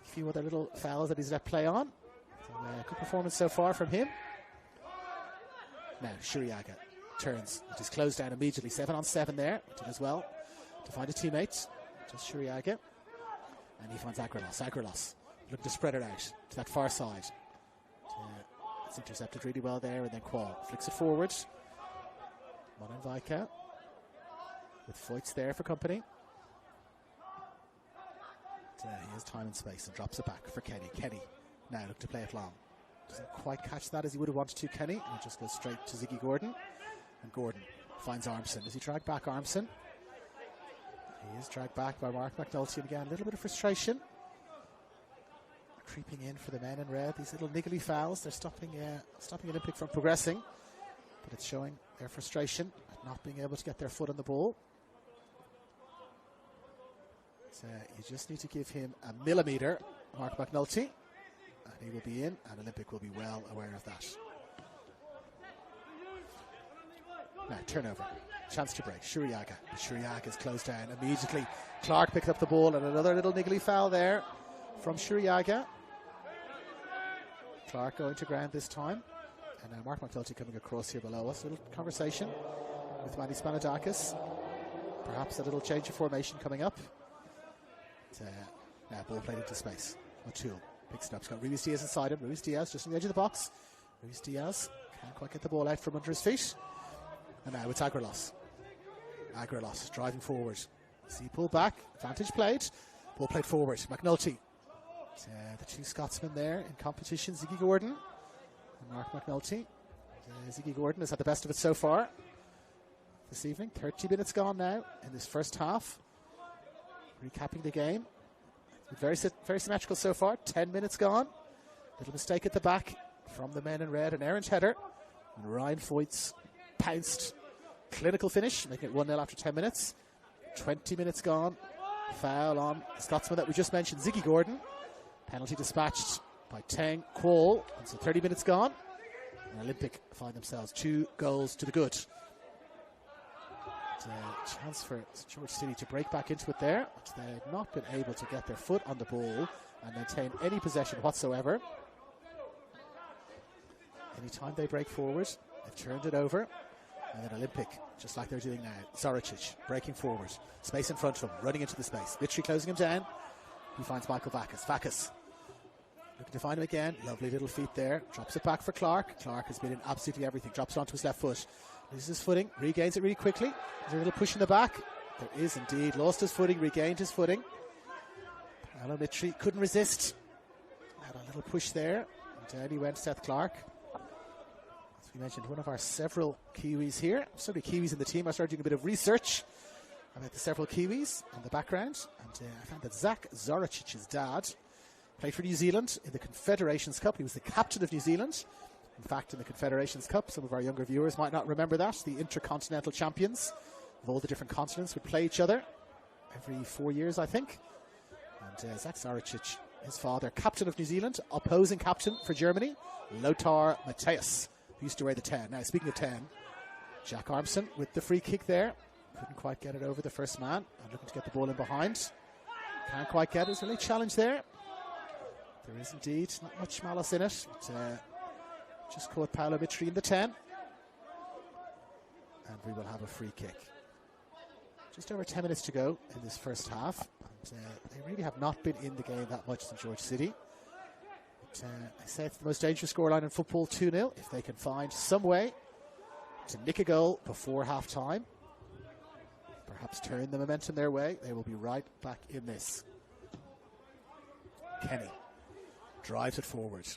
A few other little fouls that he's let play on. So, good performance so far from him. Now Shuriaga turns. It is closed down immediately. 7-on-7 there. Did as well to find a teammate. Just Shuriaga. And he finds Agrilos. Looking to spread it out to that far side. It's intercepted really well there, and then Quall flicks it forward. Monenvika with Foyts there for company. He has time and space and drops it back for Kenny. Kenny now look to play it long. Doesn't quite catch that as he would have wanted to, Kenny. And it just goes straight to Ziggy Gordon. And Gordon finds Armson. Does he drag back Armson? He is dragged back by Mark McNulty. And again, a little bit of frustration. Creeping in for the men in red. These little niggly fouls, they're stopping Olympic from progressing. But it's showing their frustration at not being able to get their foot on the ball. So you just need to give him a millimetre, Mark McNulty, and he will be in, and Olympic will be well aware of that. Now, turnover. Chance to break. Shuriaga. Shuriaga is closed down immediately. Clark picked up the ball, and another little niggly foul there from Shuriaga. Clark going to ground this time. And now Mark McNulty coming across here below us. A little conversation with Manny Spanadakis. Perhaps a little change of formation coming up. Now ball played into space. O'Toole picks it up. He's got Ruiz Diaz inside him. Ruiz Diaz just on the edge of the box. Ruiz Diaz can't quite get the ball out from under his feet. And now it's Agrilos. Agrilos driving forward. See, pull back. Advantage played. Ball played forward. McNulty. The two Scotsmen there in competition. Ziggy Gordon and Mark McNulty. Ziggy Gordon has had the best of it so far this evening. 30 minutes gone now in this first half. Recapping the game. Very symmetrical so far. 10 minutes gone. Little mistake at the back from the men in red. An errant header. And Ryan Foyts pounced. Clinical finish, making it 1-0 after 10 minutes. 20 minutes gone. Foul on the Scotsman that we just mentioned, Ziggy Gordon. Penalty dispatched by Tang Quall. And so 30 minutes gone. And Olympic find themselves 2 goals to the good. Chance for George City to break back into it there. But they have not been able to get their foot on the ball and maintain any possession whatsoever. Anytime they break forward, they've turned it over. And then Olympic, just like they're doing now. Zoricic breaking forward. Space in front of him, running into the space. Mitri closing him down. He finds Michael Vacas. Vacas looking to find him again. Lovely little feet there. Drops it back for Clark. Clark has been in absolutely everything. Drops it onto his left foot. Loses his footing. Regains it really quickly. Is there a little push in the back? There is indeed. Lost his footing. Regained his footing. Paolo Mitri couldn't resist. Had a little push there. And down he went, Seth Clark. As we mentioned, one of our several Kiwis here. So many Kiwis in the team. I started doing a bit of research about the several Kiwis on the background. And I found that Zach Zoricic's dad played for New Zealand in the Confederations Cup. He was the captain of New Zealand. In fact, in the Confederations Cup, some of our younger viewers might not remember that. The intercontinental champions of all the different continents would play each other every 4 years, I think. And Zach Zoricic, his father, captain of New Zealand, opposing captain for Germany, Lothar Matthäus, who used to wear the 10. Now, speaking of 10, Jack Armson with the free kick there. Couldn't quite get it over the first man. And looking to get the ball in behind. Can't quite get it. There's a really challenge there. There is indeed not much malice in it. But, just caught Paolo Mitri in the 10. And we will have a free kick. Just over 10 minutes to go in this first half. And, they really have not been in the game that much in George City. I say it's the most dangerous scoreline in football, 2-0. If they can find some way to nick a goal before half-time, perhaps turn the momentum their way, they will be right back in this. Kenny drives it forward.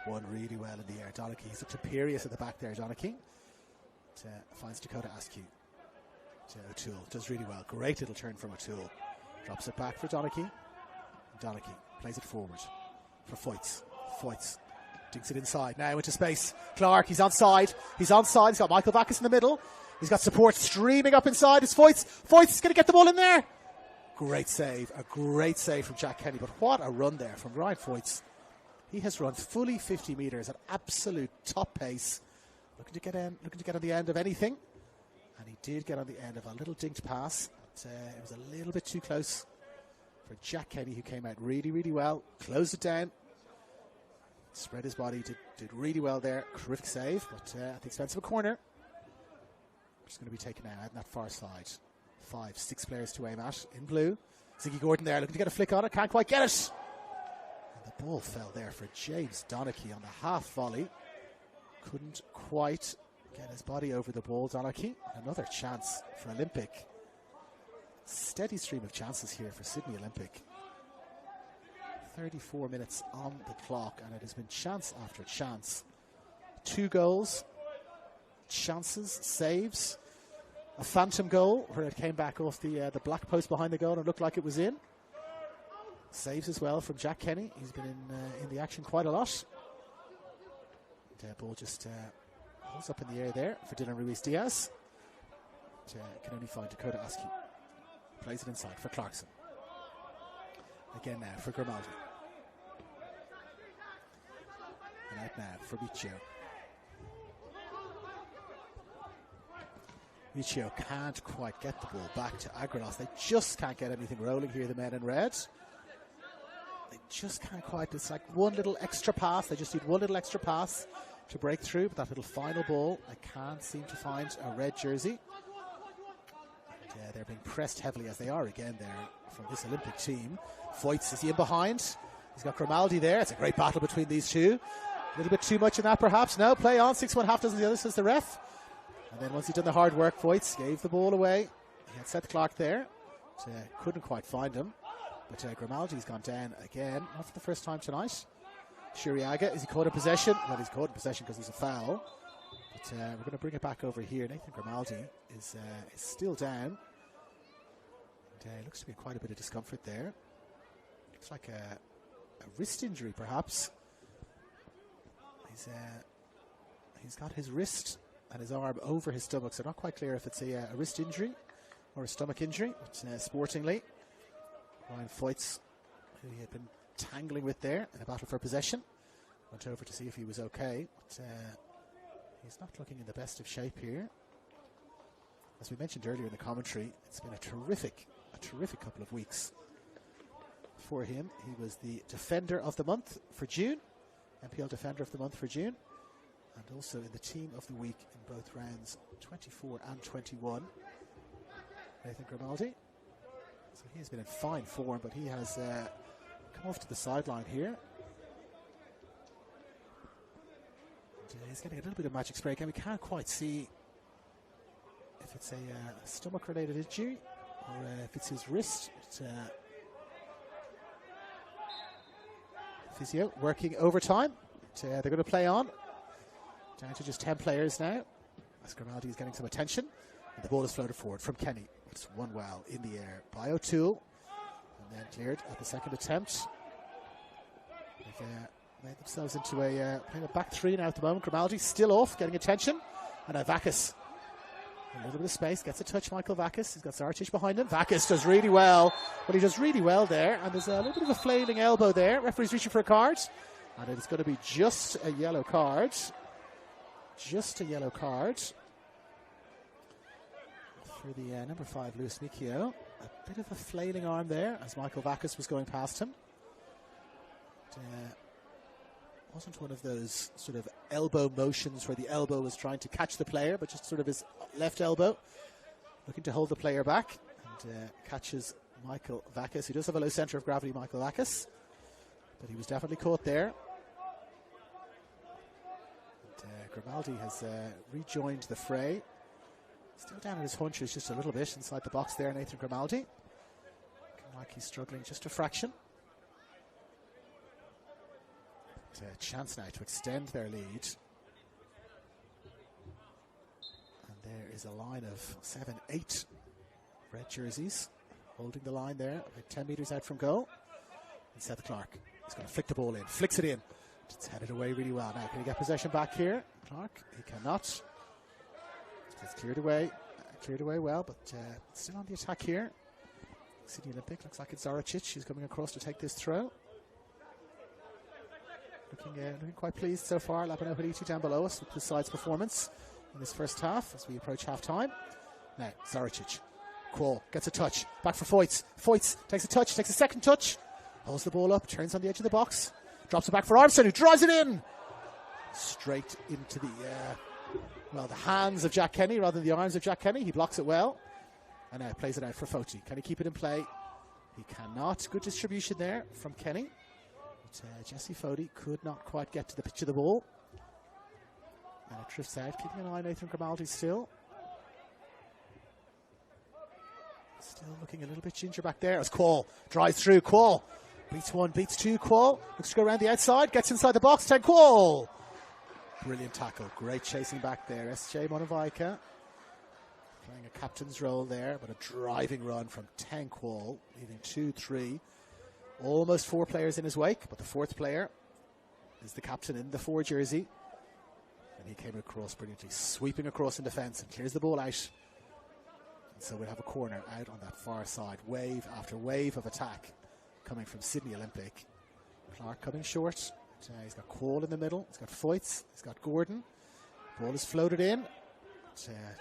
Won really well in the air. Donaghy, he's such imperious at the back there, Donaghy. Finds Dakota Askew. O'Toole does really well. Great little turn from O'Toole. Drops it back for Donaghy. Donaghy plays it forward for Foyts. Foyts dinks it inside. Now into space. Clark, he's onside. He's onside. He's got Michael Backus in the middle. He's got support streaming up inside. It's Foyts. Foyts is going to get the ball in there. Great save. A great save from Jack Kenny. But what a run there from Ryan Foyts. He has run fully 50 metres at absolute top pace. Looking to get on the end of anything. And he did get on the end of a little dinked pass. But, it was a little bit too close for Jack Kenny, who came out really, really well. Closed it down. Spread his body. Did really well there. Terrific save, but at the expense of a corner. Just going to be taken out on that far side. 5-6 players to aim at in blue. Ziggy Gordon there looking to get a flick on it. Can't quite get it. And the ball fell there for James Donaghy on the half volley. Couldn't quite get his body over the ball, Donaghy. Another chance for Olympic. Steady stream of chances here for Sydney Olympic. 34 minutes on the clock, and it has been chance after chance. 2 goals, chances, saves, a phantom goal where it came back off the black post behind the goal and looked like it was in. Saves as well from Jack Kenny. He's been in the action quite a lot. The ball just holds up in the air there for Dylan Ruiz-Diaz. Can only find Dakota Askew. Plays it inside for Clarkson. Again now for Grimaldi. And out now for Michio. Michio can't quite get the ball back to Agranos. They just can't get anything rolling here, the men in red. They just can't quite. It's like one little extra pass. They just need one little extra pass to break through. But that little final ball, I can't seem to find a red jersey. And, they're being pressed heavily, as they are again there from this Olympic team. Foyts, is he in behind? He's got Grimaldi there. It's a great battle between these two. A little bit too much in that, perhaps. No, play on. 6-1, half dozen the other, says the ref. And then once he'd done the hard work, Foyts gave the ball away. He had Seth Clark there. But, couldn't quite find him. But Grimaldi's gone down again. Not for the first time tonight. Shuriaga, is he caught in possession? Well, he's caught in possession because there's a foul. But we're going to bring it back over here. Nathan Grimaldi is still down. And looks to be quite a bit of discomfort there. Looks like a wrist injury, perhaps. He's got his wrist and his arm over his stomach, so not quite clear if it's a wrist injury or a stomach injury. But sportingly, Ryan Foyts, who he had been tangling with there in a battle for possession, went over to see if he was okay. But he's not looking in the best of shape here. As we mentioned earlier in the commentary, it's been a terrific couple of weeks for him. He was the Defender of the Month for June, NPL Defender of the Month for June, and also in the Team of the Week in both rounds 24 and 21. Nathan Grimaldi. So he has been in fine form, but he has come off to the sideline here. And, he's getting a little bit of magic spray again. We can't quite see if it's a stomach-related injury or if it's his wrist. Physio working overtime. They're going to play on. Down to just 10 players now. As Grimaldi is getting some attention. And the ball is floated forward from Kenny. It's won well in the air by O'Toole. And then cleared at the second attempt. They've made themselves into playing a back three now at the moment. Grimaldi still off, getting attention. And now Vackus. A little bit of space, gets a touch, Michael Vackus. He's got Zarchich behind him. Vackus does really well. Well, he does really well there. And there's a little bit of a flailing elbow there. Referee's reaching for a card. And it's going to be just a yellow card. Just a yellow card. For the number 5, Luis Micchio. A bit of a flailing arm there as Michael Vackus was going past him. Wasn't one of those sort of elbow motions where the elbow was trying to catch the player, but just sort of his left elbow looking to hold the player back, and catches Michael Vackus, who does have a low centre of gravity, Michael Vackus, but he was definitely caught there. Grimaldi has rejoined the fray. Still down on his haunches just a little bit inside the box there, Nathan Grimaldi. Looking like he's struggling just a fraction. But a chance now to extend their lead. And there is a line of 7, 8 red jerseys holding the line there, about 10 metres out from goal. And Seth Clark is going to flick the ball in, flicks it in. It's headed away really well. Now, can he get possession back here? Clark, he cannot. It's cleared away well, but still on the attack here. Sydney Olympic, looks like it's Zaricic who's coming across to take this throw. Looking quite pleased so far. Labano Haliti down below us with the side's performance in this first half as we approach half-time. Now, Zaricic. Quall gets a touch. Back for Foyts. Foyts takes a touch, takes a second touch. Holds the ball up, turns on the edge of the box. Drops it back for Armstrong, who drives it in. Straight into the hands of Jack Kenny rather than the arms of Jack Kenny. He blocks it well. And now plays it out for Foti. Can he keep it in play? He cannot. Good distribution there from Kenny. But Jesse Foti could not quite get to the pitch of the ball. And it drifts out. Keeping an eye on Nathan Grimaldi still. Still looking a little bit ginger back there as Quall drives through. Quall beats one, beats two. Quall looks to go around the outside, gets inside the box. 10 Quall. Brilliant tackle. Great chasing back there. SJ Monavaika playing a captain's role there, but a driving run from 10 Quall, leaving 2, 3. Almost 4 players in his wake, but the 4th player is the captain in the 4 jersey. And he came across brilliantly, sweeping across in defence and clears the ball out. So we'll have a corner out on that far side. Wave after wave of attack coming from Sydney Olympic. Clark coming short. He's got Quall in the middle. He's got Foyts. He's got Gordon. Ball is floated in.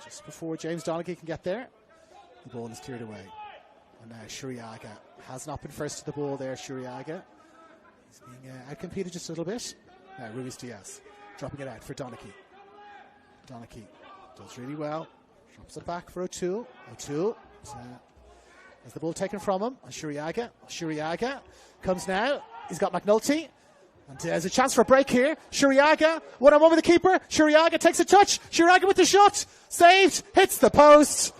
Just before James Donaghy can get there, the ball is cleared away. And now Shuriaga has not been first to the ball there. Shuriaga is being outcompeted just a little bit. Now Ruiz Diaz dropping it out for Donaghy. Donaghy does really well. Drops it back for O'Toole. O'Toole has the ball taken from him. And Shuriaga comes now. He's got McNulty. And there's a chance for a break here. Shuriaga, one-on-one with the keeper. Shuriaga takes a touch. Shuriaga with the shot. Saved. Hits the post.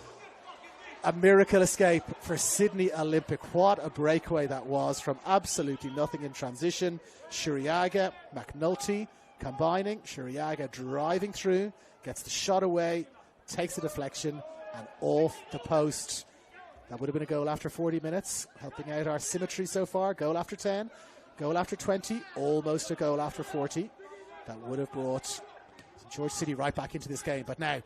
A miracle escape for Sydney Olympic. What a breakaway that was from absolutely nothing in transition. Shuriaga, McNulty combining. Shuriaga driving through. Gets the shot away. Takes a deflection and off the post. That would have been a goal after 40 minutes. Helping out our symmetry so far. Goal after 10. Goal after 20. Almost a goal after 40. That would have brought St George City right back into this game. But now,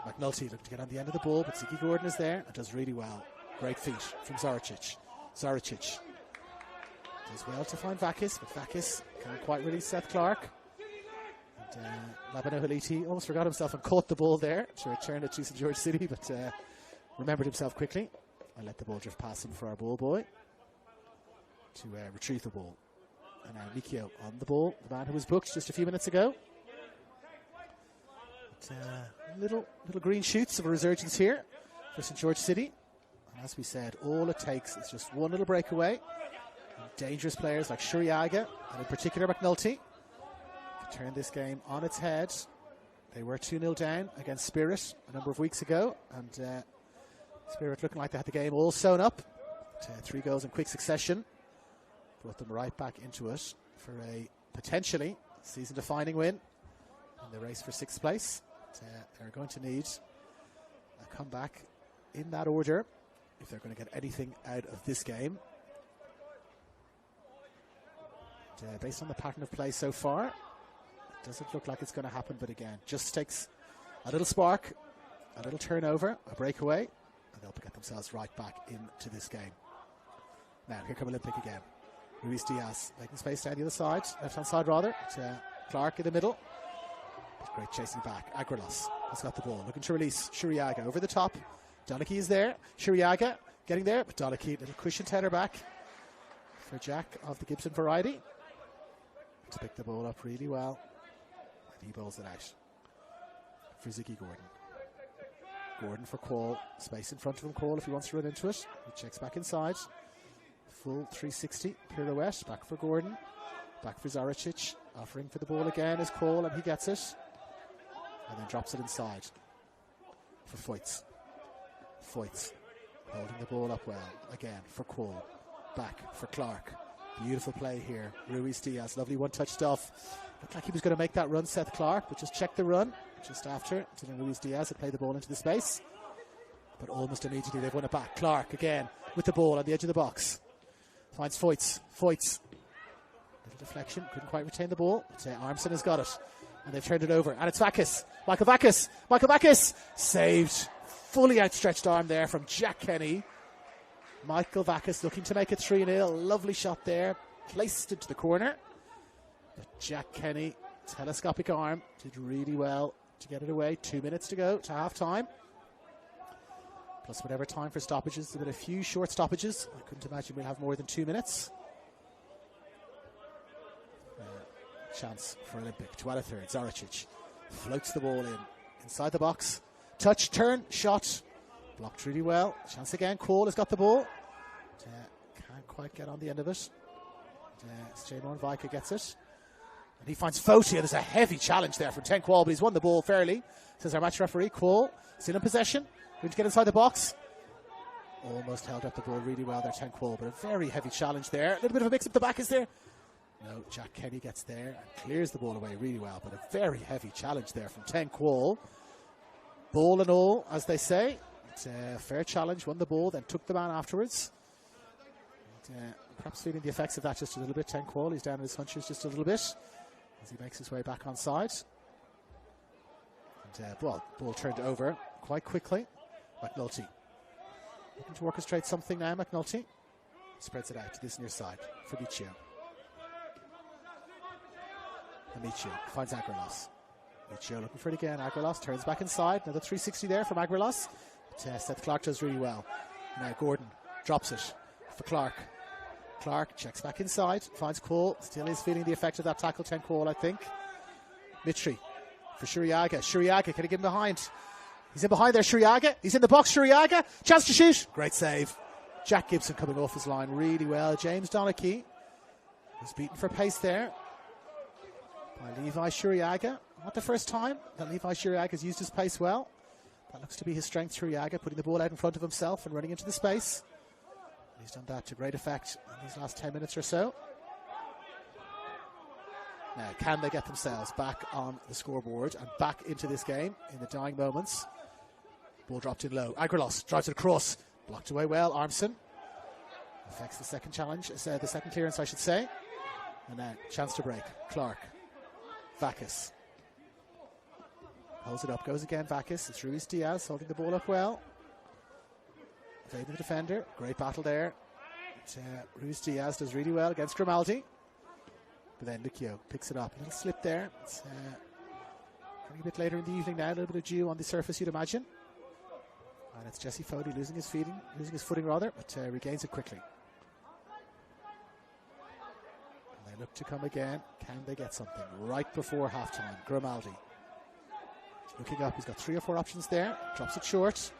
McNulty looking to get on the end of the ball. But Ziggy Gordon is there and does really well. Great feet from Zaricic. Zaricic does well to find Vakis. But Vakis can't quite release Seth Clark. Labano Haliti almost forgot himself and caught the ball there to return it to St George City, but remembered himself quickly and let the ball drift past him for our ball boy to retrieve the ball. And now Mikio on the ball, the man who was booked just a few minutes ago. But, little green shoots of a resurgence here for St George City. And as we said, all it takes is just one little breakaway. And dangerous players like Shuriaga and in particular McNulty turn this game on its head. They were 2-0 down against Spirit a number of weeks ago, and Spirit looking like they had the game all sewn up. 3 goals in quick succession brought them right back into it for a potentially season-defining win in the race for 6th place. They're going to need a comeback in that order if they're going to get anything out of this game. And, based on the pattern of play so far, doesn't look like it's going to happen, but again, just takes a little spark, a little turnover, a breakaway, and they'll get themselves right back into this game. Now, here come Olympic again. Ruiz Diaz making space down the other side, left-hand side rather. Clark in the middle. Great chasing back. Aguilas has got the ball, looking to release Shuriaga over the top. Donaghy is there. Shuriaga getting there, but Donaghy, little cushioned header back for Jack of the Gibson variety. To pick the ball up really well. He bowls it out for Ziggy Gordon. Gordon for Quall. Space in front of him, Quall, if he wants to run into it. He checks back inside. Full 360 pirouette. Back for Gordon. Back for Zaricic. Offering for the ball again is Quall, and he gets it. And then drops it inside for Foyts. Foyts holding the ball up well. Again for Quoll. Back for Clark. Beautiful play here. Ruiz Diaz, lovely one-touch stuff. Looked like he was going to make that run, Seth Clark, but just checked the run just after. Dylan Ruiz Diaz had played the ball into the space. But almost immediately they've won it back. Clark again with the ball on the edge of the box. Finds Foyts. Foyts. Little deflection. Couldn't quite retain the ball. But Armson has got it. And they've turned it over. And it's Vakis. Michael Vakis. Michael Vakis. Saved. Fully outstretched arm there from Jack Kenny. Michael Vakis looking to make it 3-0. Lovely shot there. Placed into the corner. But Jack Kenny, telescopic arm, did really well to get it away. 2 minutes to go to half time. Plus whatever time for stoppages. There's been a few short stoppages. I couldn't imagine we'll have more than 2 minutes. Chance for Olympic. 2/3. Zoricic floats the ball in. Inside the box. Touch, turn, shot. Blocked really well. Chance again. Quoll has got the ball. Can't quite get on the end of it. Stjamon Vika gets it. And he finds Foti. There's a heavy challenge there from Ten Quoll, but he's won the ball fairly, says our match referee. Quoll still in possession. Going to get inside the box. Almost held up the ball really well there, Ten Quoll, but a very heavy challenge there. A little bit of a mix up the back, is there? No, Jack Kenny gets there and clears the ball away really well, but a very heavy challenge there from Ten Quoll. Ball and all, as they say. It's a fair challenge, won the ball, then took the man afterwards. And, perhaps feeling the effects of that just a little bit, Ten Quoll. He's down in his hunches just a little bit as he makes his way back on side. And, ball turned over quite quickly. McNulty looking to orchestrate something now. McNulty spreads it out to this near side for Michio. Michio finds Agrilos. Michio looking for it again. Agrilos turns back inside. Another 360 there from Agrilos. But, Seth Clark does really well. Now Gordon drops it for Clark. Clark checks back inside. Finds Quoll. Still is feeling the effect of that tackle. Ten Quoll, I think. Mitri for Shuriaga. Shuriaga, can he get him behind? He's in behind there, Shuriaga. He's in the box, Shuriaga. Chance to shoot. Great save. Jack Gibson coming off his line really well. James Donachie was beaten for pace there by Levi Shuriaga. Not the first time that Levi Shuriaga has used his pace well. That looks to be his strength, Shuriaga, putting the ball out in front of himself and running into the space. And he's done that to great effect in these last 10 minutes or so. Now, can they get themselves back on the scoreboard and back into this game in the dying moments? Ball dropped in low. Agrilos drives it across. Blocked away well. Armson affects the second challenge, the second clearance, I should say. And now, chance to break. Clark. Vakis. Holds it up. Goes again, Vakis. It's Ruiz Diaz holding the ball up well. Evading the defender. Great battle there. Ruiz Diaz does really well against Grimaldi. But then Nicchio picks it up. A little slip there. It's a bit later in the evening now. A little bit of dew on the surface, you'd imagine. And it's Jesse Fody losing his footing rather, but regains it quickly. And they look to come again. Can they get something right before halftime? Grimaldi looking up. He's got 3 or 4 options there. Drops it short.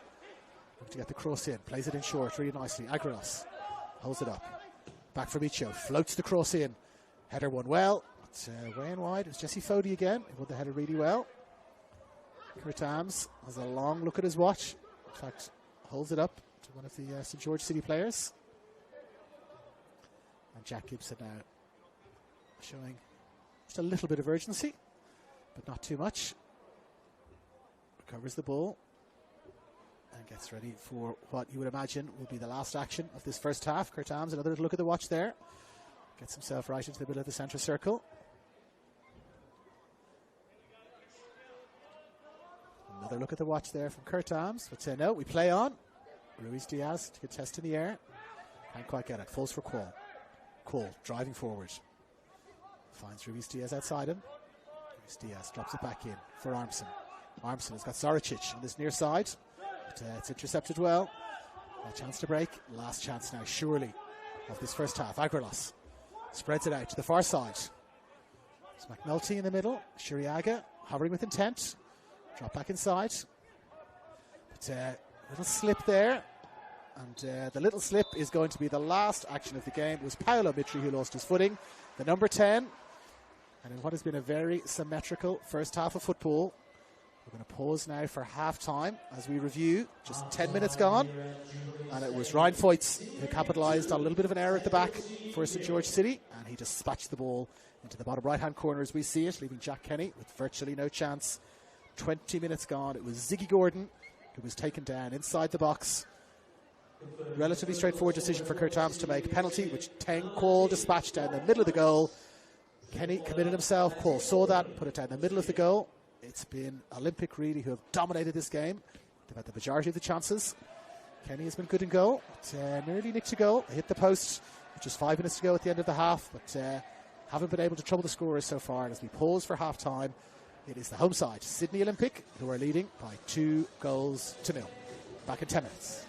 Looking to get the cross in. Plays it in short really nicely. Agrilos holds it up. Back for Micho. Floats the cross in. Header won well. It's way and wide. It was Jesse Fody again. He won the header really well. Kurt Ams has a long look at his watch. In fact, holds it up to one of the St. George City players. And Jack Gibson now showing just a little bit of urgency, but not too much. Recovers the ball and gets ready for what you would imagine will be the last action of this first half. Kurt Ams, another look at the watch there. Gets himself right into the middle of the centre circle. Another look at the watch there from Kurt Ams. But say no, we play on. Ruiz Diaz to contest in the air. Can't quite get it. Falls for Quoll. Quoll driving forward. Finds Ruiz Diaz outside him. Ruiz Diaz drops it back in for Armson. Armson has got Zoricic on this near side. But it's intercepted well. A chance to break. Last chance now, surely, of this first half. Agrilos spreads it out to the far side. It's McNulty in the middle. Shuriaga hovering with intent. Drop back inside. But little slip there. And the little slip is going to be the last action of the game. It was Paolo Mitri who lost his footing. The number 10. And in what has been a very symmetrical first half of football, We're going to pause now for half-time as we review. Just 10 minutes gone. And it was Ryan Foyts who capitalised on a little bit of an error at the back for St George City. And he just dispatched the ball into the bottom right-hand corner as we see it, leaving Jack Kenny with virtually no chance. 20 minutes gone. It was Ziggy Gordon who was taken down inside the box. Relatively straightforward decision for Kurt Thomas to make. Penalty, which Teng Quall dispatched down the middle of the goal. Kenny committed himself. Quall saw that, put it down the middle of the goal. It's been Olympic really who have dominated this game. They've had the majority of the chances. Kenny has been good in goal. But, nearly nicked a goal. They hit the post with just 5 minutes to go at the end of the half. But haven't been able to trouble the scorers so far. And as we pause for half-time, it is the home side, Sydney Olympic, who are leading by 2-0. Back in 10 minutes.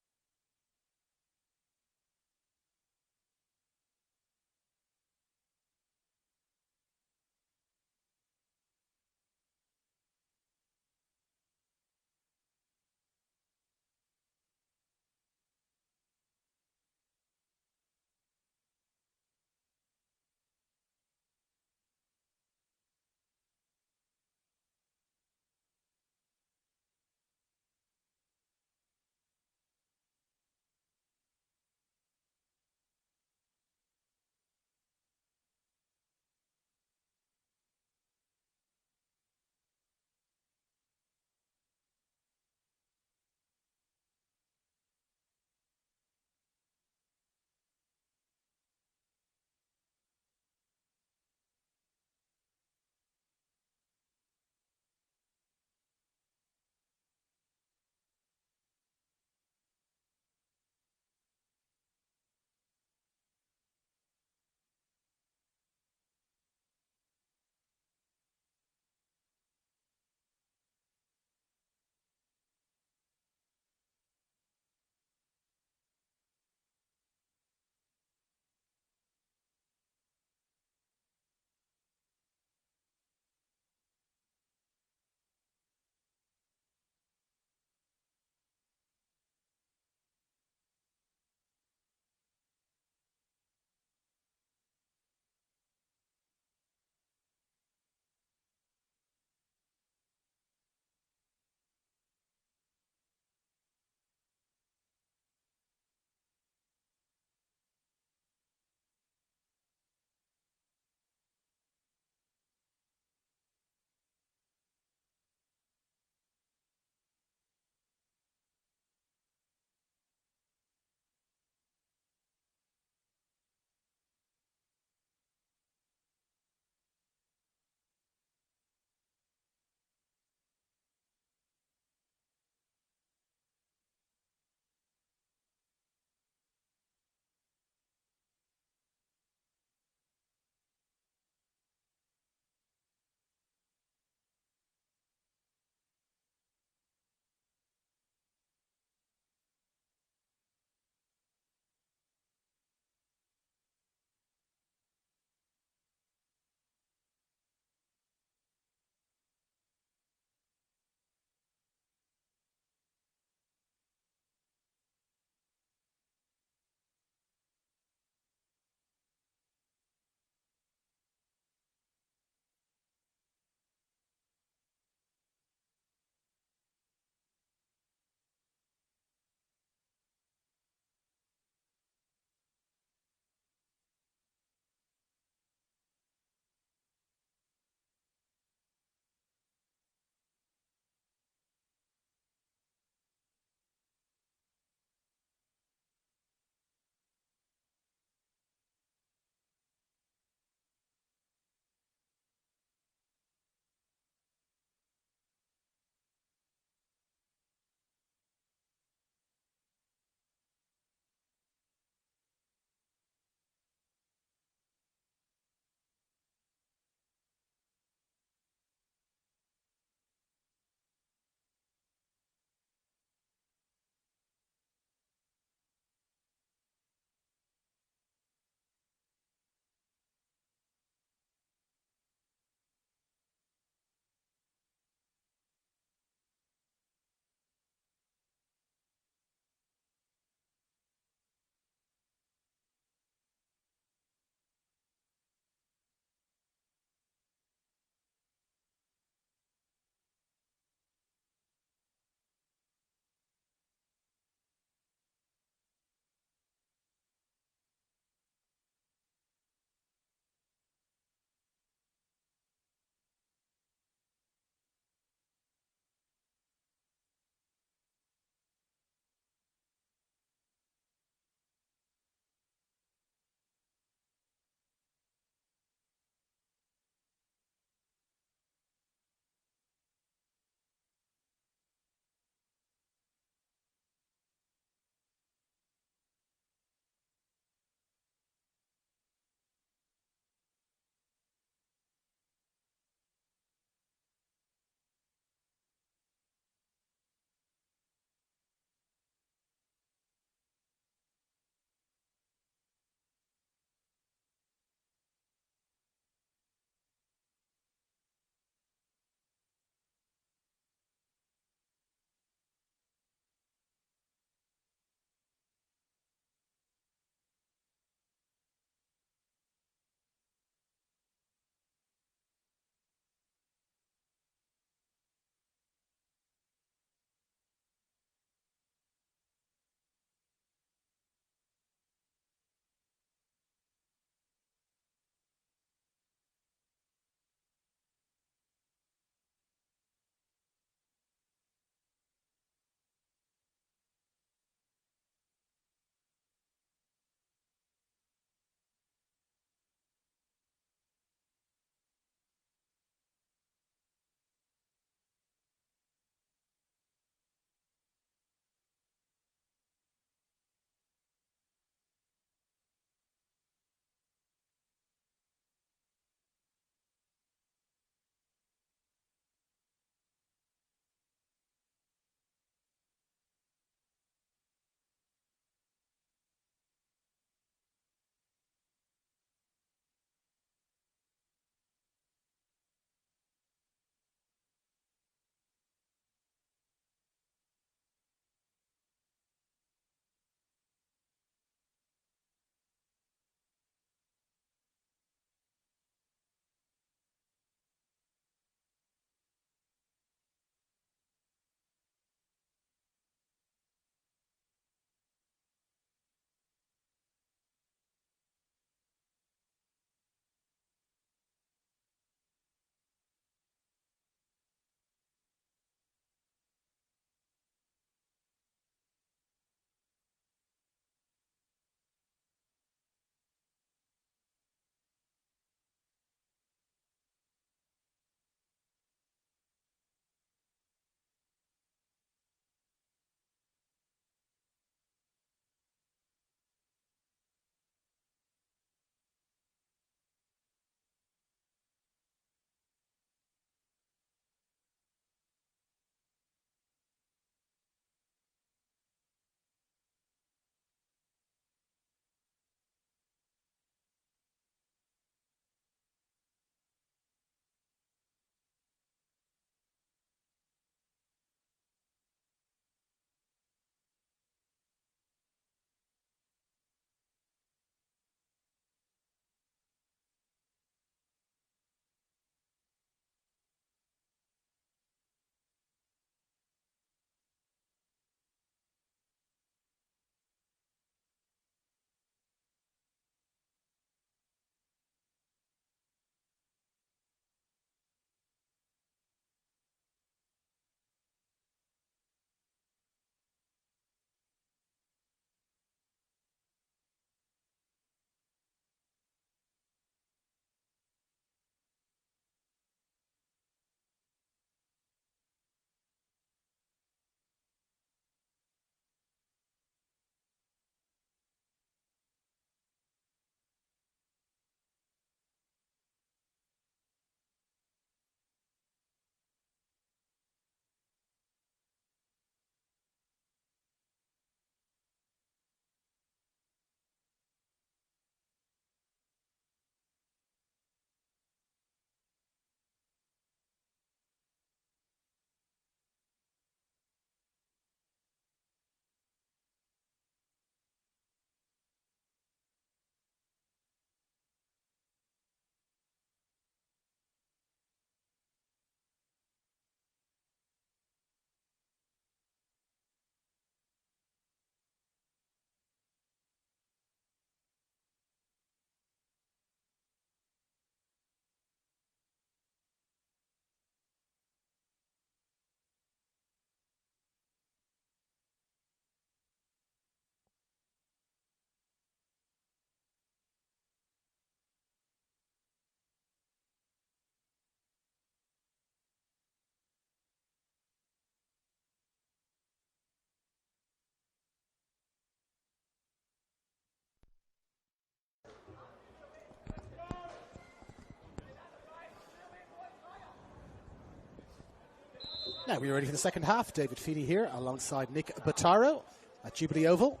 Now we're ready for the second half. David Feeney here alongside Nick Bottaro at Jubilee Oval.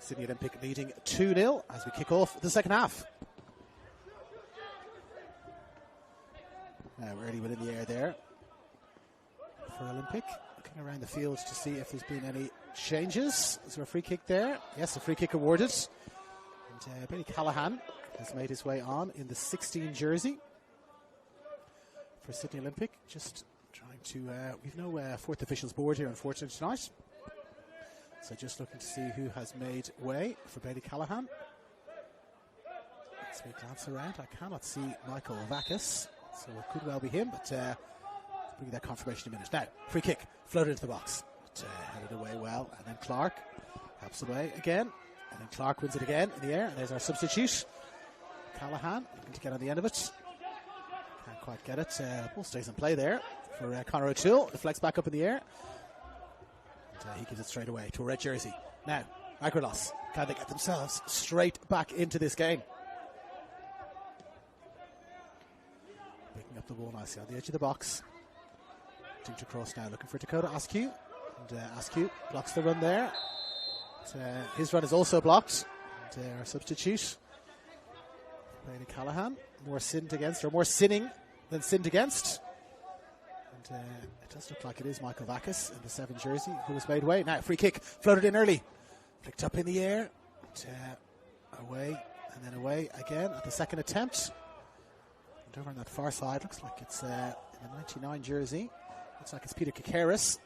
Sydney Olympic leading 2-0 as we kick off the second half. Now we're already within the air there for Olympic. Looking around the field to see if there's been any changes. Is there a free kick there? Yes, a free kick awarded. And Billy Callahan has made his way on in the 16 jersey for Sydney Olympic. Just trying to, we've no fourth officials board here unfortunately tonight. So just looking to see who has made way for Bailey Callahan. Let's glance around. I cannot see Michael Vakis, so it could well be him, but bring that confirmation in a minute. Now, free kick, floated into the box. But, headed away well, and then Clark helps away again. And then Clark wins it again in the air, and there's our substitute. Callahan looking to get on the end of it. Can't quite get it. Ball stays in play there for Conor O'Toole. Deflects back up in the air. And he gives it straight away to a red jersey. Now, Agrilos, can they get themselves straight back into this game? Picking up the ball nicely on the edge of the box. Dink across now, looking for Dakota Askew. And Askew blocks the run there. His run is also blocked. And our substitute, Bailey Callahan, more sinned against, or more sinning than sinned against. And it does look like it is Michael Vakis in the 7 jersey who has made way. Now, free kick, floated in early. Flicked up in the air. And, away, and then away again at the second attempt. And over on that far side, looks like it's in the 99 jersey. Looks like it's Peter Kikaris,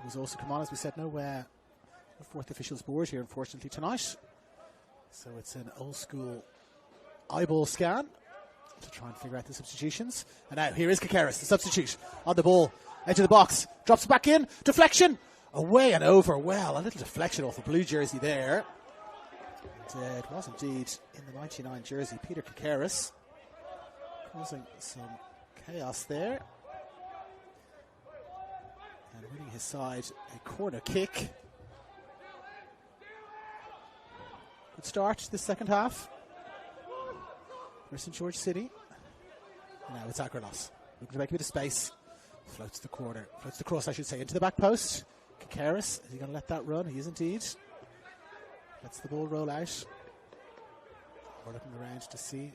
who's also come on. As we said, no fourth officials board here, unfortunately, tonight. So it's an old school eyeball scan to try and figure out the substitutions. And now here is Kikaris, the substitute, on the ball, edge of the box, drops it back in, deflection, away and over. Well, a little deflection off the blue jersey there. And, it was indeed in the 99 jersey, Peter Kikaris, causing some chaos there. And winning his side a corner kick. Good start this second half for St George City. Now it's Agrilos looking to make a bit of space. Floats the corner, floats the cross, I should say, into the back post. Kikaris, is he going to let that run? He is indeed. Lets the ball roll out. We're looking around to see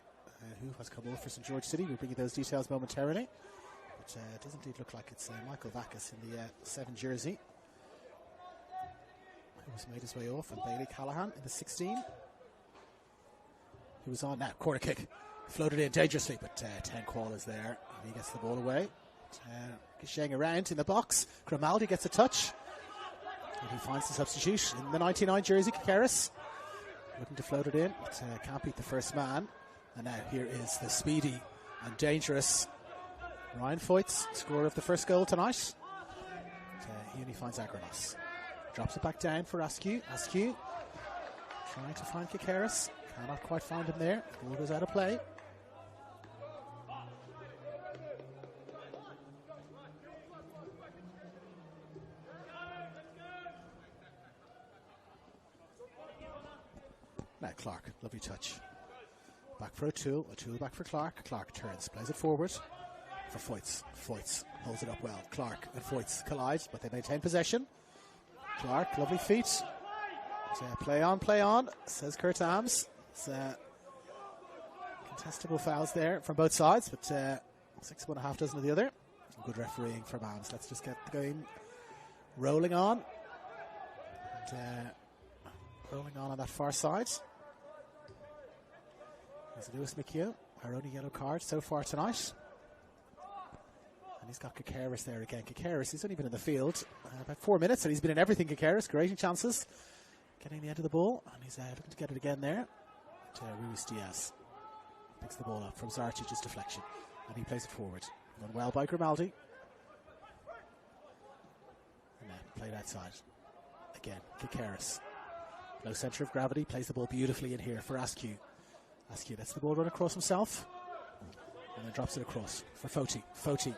who has come over for St George City. We'll bring you those details momentarily. But it does indeed look like it's Michael Vakis in the 7 jersey, who has made his way off, and Bailey Callahan in the 16. Who was on now, corner kick, floated in dangerously, but 10 Quall is there, and he gets the ball away. Shaying around in the box, Grimaldi gets a touch, and he finds the substitute in the 99 jersey, Kikaris, looking to float it in, but can't beat the first man. And now here is the speedy and dangerous Ryan Foyts, scorer of the first goal tonight. He only finds Agrilos. Drops it back down for Askew. Askew trying to find Kikaris. Cannot quite find him there. Ball goes out of play. Now Clark, lovely touch. Back for O'Toole. O'Toole back for Clark. Clark turns, plays it forward for Foyts. Foyts holds it up well. Clark and Foyts collide, but they maintain possession. Clark, lovely feet. Play on, says Kurt Ams. It's contestable fouls there from both sides, but 6.5 dozen of the other. Good refereeing from Ams. Let's just get the game rolling on. And, rolling on that far side. There's Lewis McHugh, our only yellow card so far tonight. And he's got Kikaris there again. Kikaris, he's only been in the field about 4 minutes, and he's been in everything, Kikaris, creating chances. Getting the end of the ball, and he's looking to get it again there. Ruiz Diaz picks the ball up from Zarchic's deflection, and he plays it forward. Run well by Grimaldi. And then played outside. Again, Kikaris. Low centre of gravity, plays the ball beautifully in here for Askew. Askew lets the ball run across himself, and then drops it across for Foti. Foti.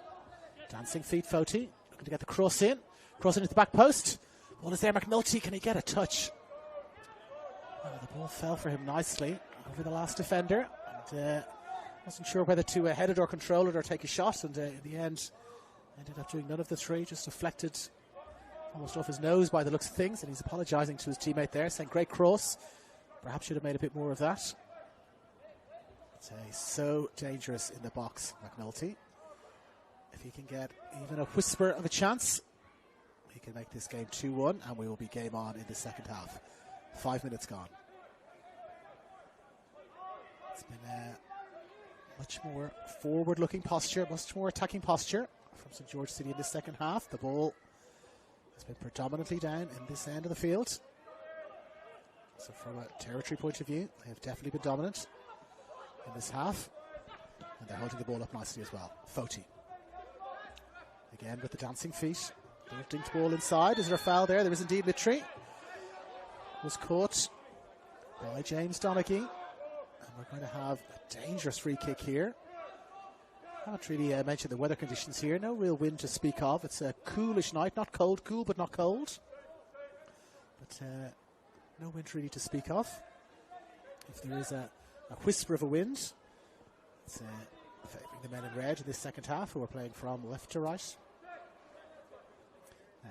Dancing feet, Foti. Looking to get the cross in. Cross into the back post. Ball is there, McNulty. Can he get a touch? Oh, the ball fell for him nicely over the last defender. And wasn't sure whether to head it or control it or take a shot. And in the end, Ended up doing none of the three, just deflected almost off his nose by the looks of things, and he's apologising to his teammate there, saying great cross. Perhaps should have made a bit more of that. He's so dangerous in the box, McNulty. If he can get even a whisper of a chance, he can make this game 2-1, and we will be game on in the second half. 5 minutes gone. It's been a much more forward-looking posture, much more attacking posture from St. George City in this second half. The ball has been predominantly down in this end of the field. So from a territory point of view, they have definitely been dominant in this half. And they're holding the ball up nicely as well. Foti. Again with the dancing feet. Dinked ball inside. Is there a foul there? There is indeed. Mitri was caught by James Donaghy. And we're going to have a dangerous free kick here. I haven't really mentioned the weather conditions here. No real wind to speak of. It's a coolish night. Not cold, cool, but not cold. But no wind really to speak of. If there is a whisper of a wind, it's favouring the men in red in this second half, who are playing from left to right.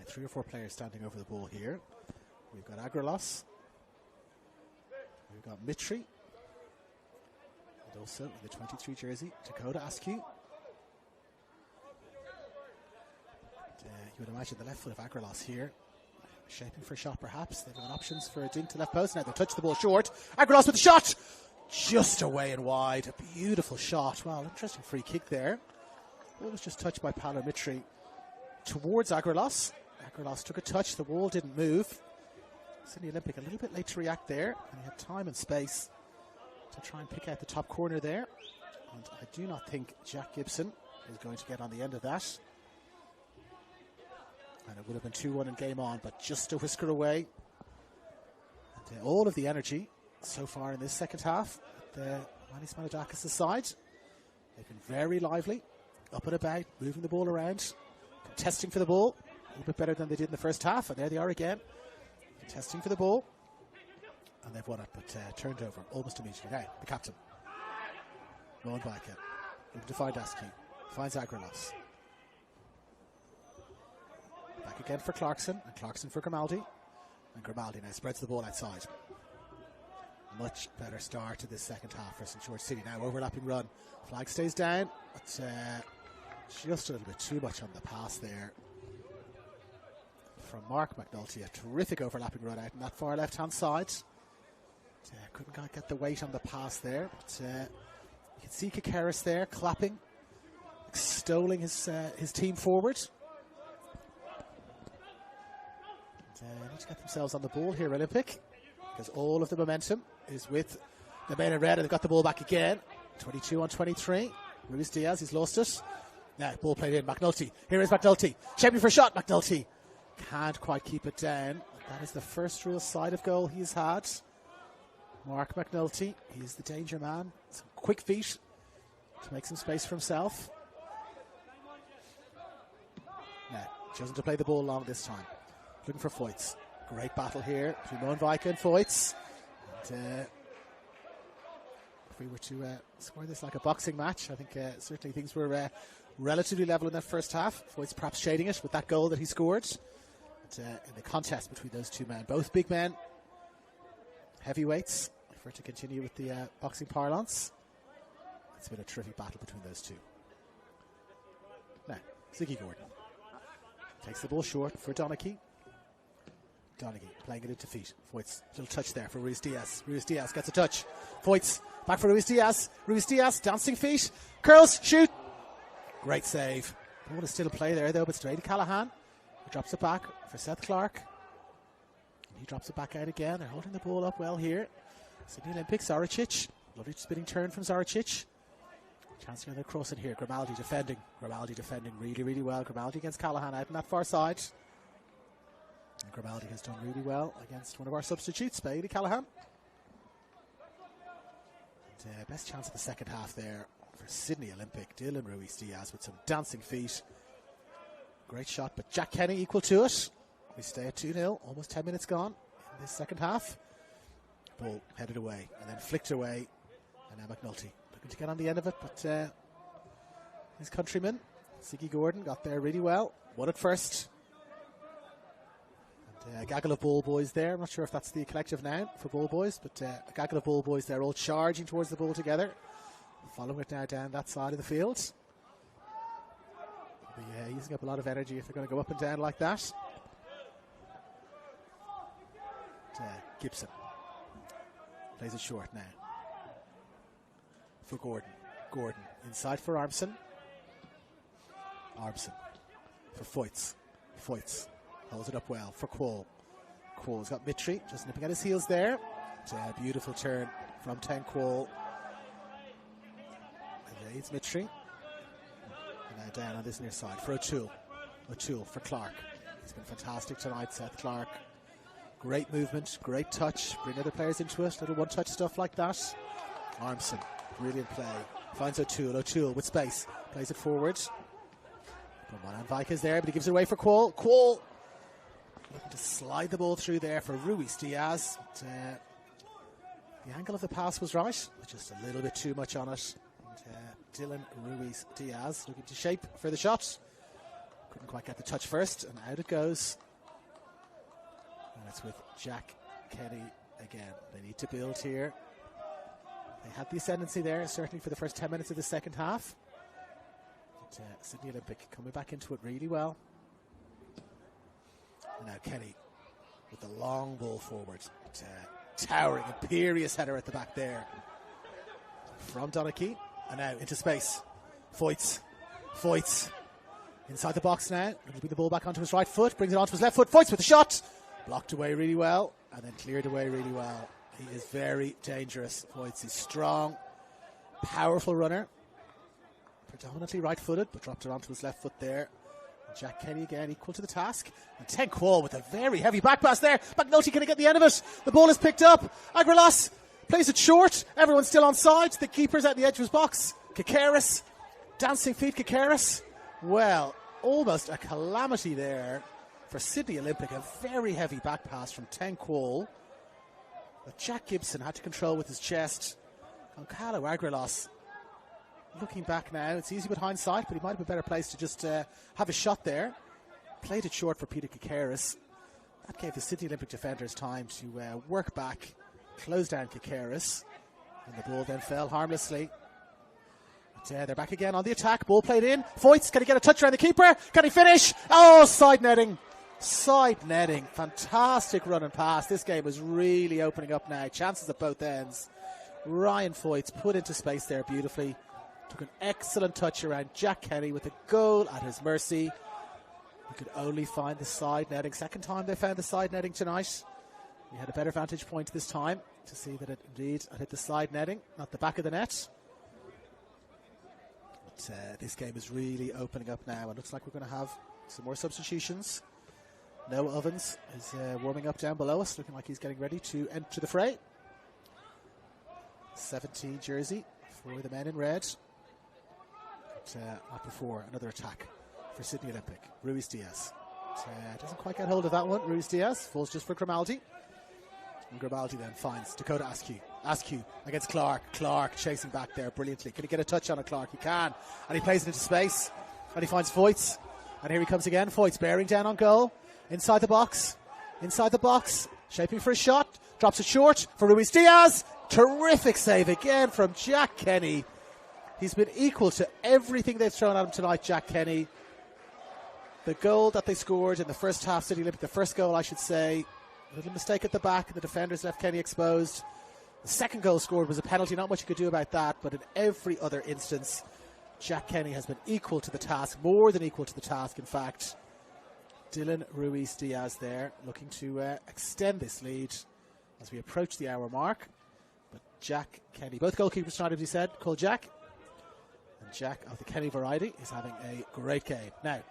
3 or 4 players standing over the ball here. We've got Agralos. We've got Mitri. And also in the 23 jersey, Dakota Askew. You would imagine the left foot of Agralos here, shaping for a shot perhaps. They've got options for a dink to left post. Now they touch the ball short. Agralos with the shot! Just away and wide. A beautiful shot. Wow, interesting free kick there. Ball was just touched by Paolo Mitri towards Agralos. Agralos took a touch. The wall didn't move. Sydney Olympic a little bit late to react there. And he had time and space to try and pick out the top corner there. And I do not think Jack Gibson is going to get on the end of that. And it would have been 2-1 in game on, but just a whisker away. And all of the energy so far in this second half at Manis Manadakis' side. They've been very lively, up and about, moving the ball around, contesting for the ball. A little bit better than they did in the first half, and there they are again, contesting for the ball. And they've won it, but turned over almost immediately. Now, the captain, Mohan Baika, looking to find Askew, finds Agralos. Back again for Clarkson, and Clarkson for Grimaldi. And Grimaldi now spreads the ball outside. Much better start to this second half for St. George City. Now overlapping run. Flag stays down, but just a little bit too much on the pass there from Mark McNulty. A terrific overlapping run out in that far left-hand side. Couldn't quite get the weight on the pass there, but you can see Kakaris there clapping, extolling his team forward. They need to get themselves on the ball here, Olympic, because all of the momentum is with the men in red, and they've got the ball back again. 22 on 23. Ruiz Diaz, he's lost it. Now, ball played in. McNulty. Here is McNulty. Shaping for a shot. McNulty can't quite keep it down. That is the first real side of goal he's had. Mark McNulty, he's the danger man. Some quick feet to make some space for himself. Now, chosen to play the ball long this time. Looking for Foyts. Great battle here between Mohan Baika and Foyts. And if we were to score this like a boxing match, I think certainly things were relatively level in that first half. Foyts perhaps shading it with that goal that he scored. But, in the contest between those two men, both big men, heavyweights, if we're to continue with the boxing parlance. It's been a terrific battle between those two. Now, Ziggy Gordon takes the ball short for Donaghy. Donaghy playing it into feet. Foyts, little touch there for Ruiz Diaz. Ruiz Diaz gets a touch. Foyts, back for Ruiz Diaz. Ruiz Diaz, dancing feet. Curls, shoot. Great save. Ball is still in play there though, but straight to Callahan. He drops it back for Seth Clark. And he drops it back out again. They're holding the ball up well here. Sydney Olympic, Zaricic. Lovely spinning turn from Zaricic. Chance to get a cross in here. Grimaldi defending. Grimaldi defending really, really well. Grimaldi against Callahan out on that far side. And Grimaldi has done really well against one of our substitutes, Bailey Callahan. And, best chance of the second half there for Sydney Olympic. Dylan Ruiz Diaz with some dancing feet. Great shot, but Jack Kenny equal to it. We stay at 2-0, almost 10 minutes gone in this second half. Ball headed away and then flicked away. And now McNulty looking to get on the end of it, but his countryman Siggy Gordon got there really well. Won it first. And a gaggle of ball boys there. I'm not sure if that's the collective now for ball boys, but a gaggle of ball boys there all charging towards the ball together. Following it now down that side of the field. Using up a lot of energy if they're going to go up and down like that. Gibson plays it short now for Gordon. Gordon inside for Armson. Armson for Foyts. Foyts holds it up well for Quall. Quall's got Mitri just nipping at his heels there. Beautiful turn from 10 Quall. Evades Mitri. Now down on this near side for O'Toole. O'Toole for Clark. He's been fantastic tonight, Seth Clark. Great movement, great touch. Bring other players into it. Little one-touch stuff like that. Armson, brilliant play. Finds O'Toole. O'Toole with space. Plays it forward. Roman Vike is there, but he gives it away for Quall. Quall looking to slide the ball through there for Ruiz Diaz. The angle of the pass was right, but just a little bit too much on it. Dylan Ruiz Diaz looking to shape for the shot. Couldn't quite get the touch first, and out it goes. And it's with Jack Kenny again. They need to build here. They had the ascendancy there, certainly for the first 10 minutes of the second half. But Sydney Olympic coming back into it really well. And now Kenny with the long ball forward. Towering, imperious header at the back there. From Donachie. And now into space. Foyts. Foyts. Inside the box now. Going to bring the ball back onto his right foot. Brings it onto his left foot. Foyts with the shot. Blocked away really well. And then cleared away really well. He is very dangerous. Foyts is strong. Powerful runner. Predominantly right-footed, but dropped it onto his left foot there. And Jack Kenny again equal to the task. And 10 Quall with a very heavy back pass there. McNulty going to get the end of it. The ball is picked up. Agrilas plays it short. Everyone's still on side. The keeper's at the edge of his box. Kakaris. Dancing feet Kakaris. Well, almost a calamity there for Sydney Olympic. A very heavy back pass from 10 Quall. But Jack Gibson had to control with his chest. Goncalo Agrilas, looking back now, it's easy with hindsight, but he might have been better placed to just have a shot there. Played it short for Peter Kakaris. That gave the Sydney Olympic defenders time to work back, close down Kakaris, and the ball then fell harmlessly. But, they're back again on the attack. Ball played in. Foyts, can he get a touch around the keeper? Can he finish? Oh, side netting. Side netting. Fantastic run and pass. This game is really opening up now. Chances at both ends. Ryan Foyts put into space there beautifully. Took an excellent touch around Jack Kenny with a goal at his mercy. He could only find the side netting. Second time they found the side netting tonight. We had a better vantage point this time to see that it indeed hit the side netting, not the back of the net. But this game is really opening up now. It looks like we're going to have some more substitutions. Noah Ovens is warming up down below us, looking like he's getting ready to enter the fray. 17 jersey for the men in red. But not before another attack for Sydney Olympic. Ruiz Diaz. Doesn't quite get hold of that one. Ruiz Diaz falls just for Grimaldi. And Grimaldi then finds Dakota Askew. Askew against Clark. Clark chasing back there brilliantly. Can he get a touch on it, Clark? He can. And he plays it into space. And he finds Foyts. And here he comes again. Foyts bearing down on goal. Inside the box. Inside the box. Shaping for a shot. Drops it short for Ruiz Diaz. Terrific save again from Jack Kenny. He's been equal to everything they've thrown at him tonight, Jack Kenny. The goal that they scored in the first half, City Olympic, the first goal I should say, a little mistake at the back, the defenders left Kenny exposed. The second goal scored was a penalty, not much you could do about that, but in every other instance, Jack Kenny has been equal to the task, more than equal to the task in fact. Dylan Ruiz Diaz there, looking to extend this lead as we approach the hour mark. But Jack Kenny, both goalkeepers tonight, as he said, called Jack. And Jack of the Kenny variety is having a great game. Now,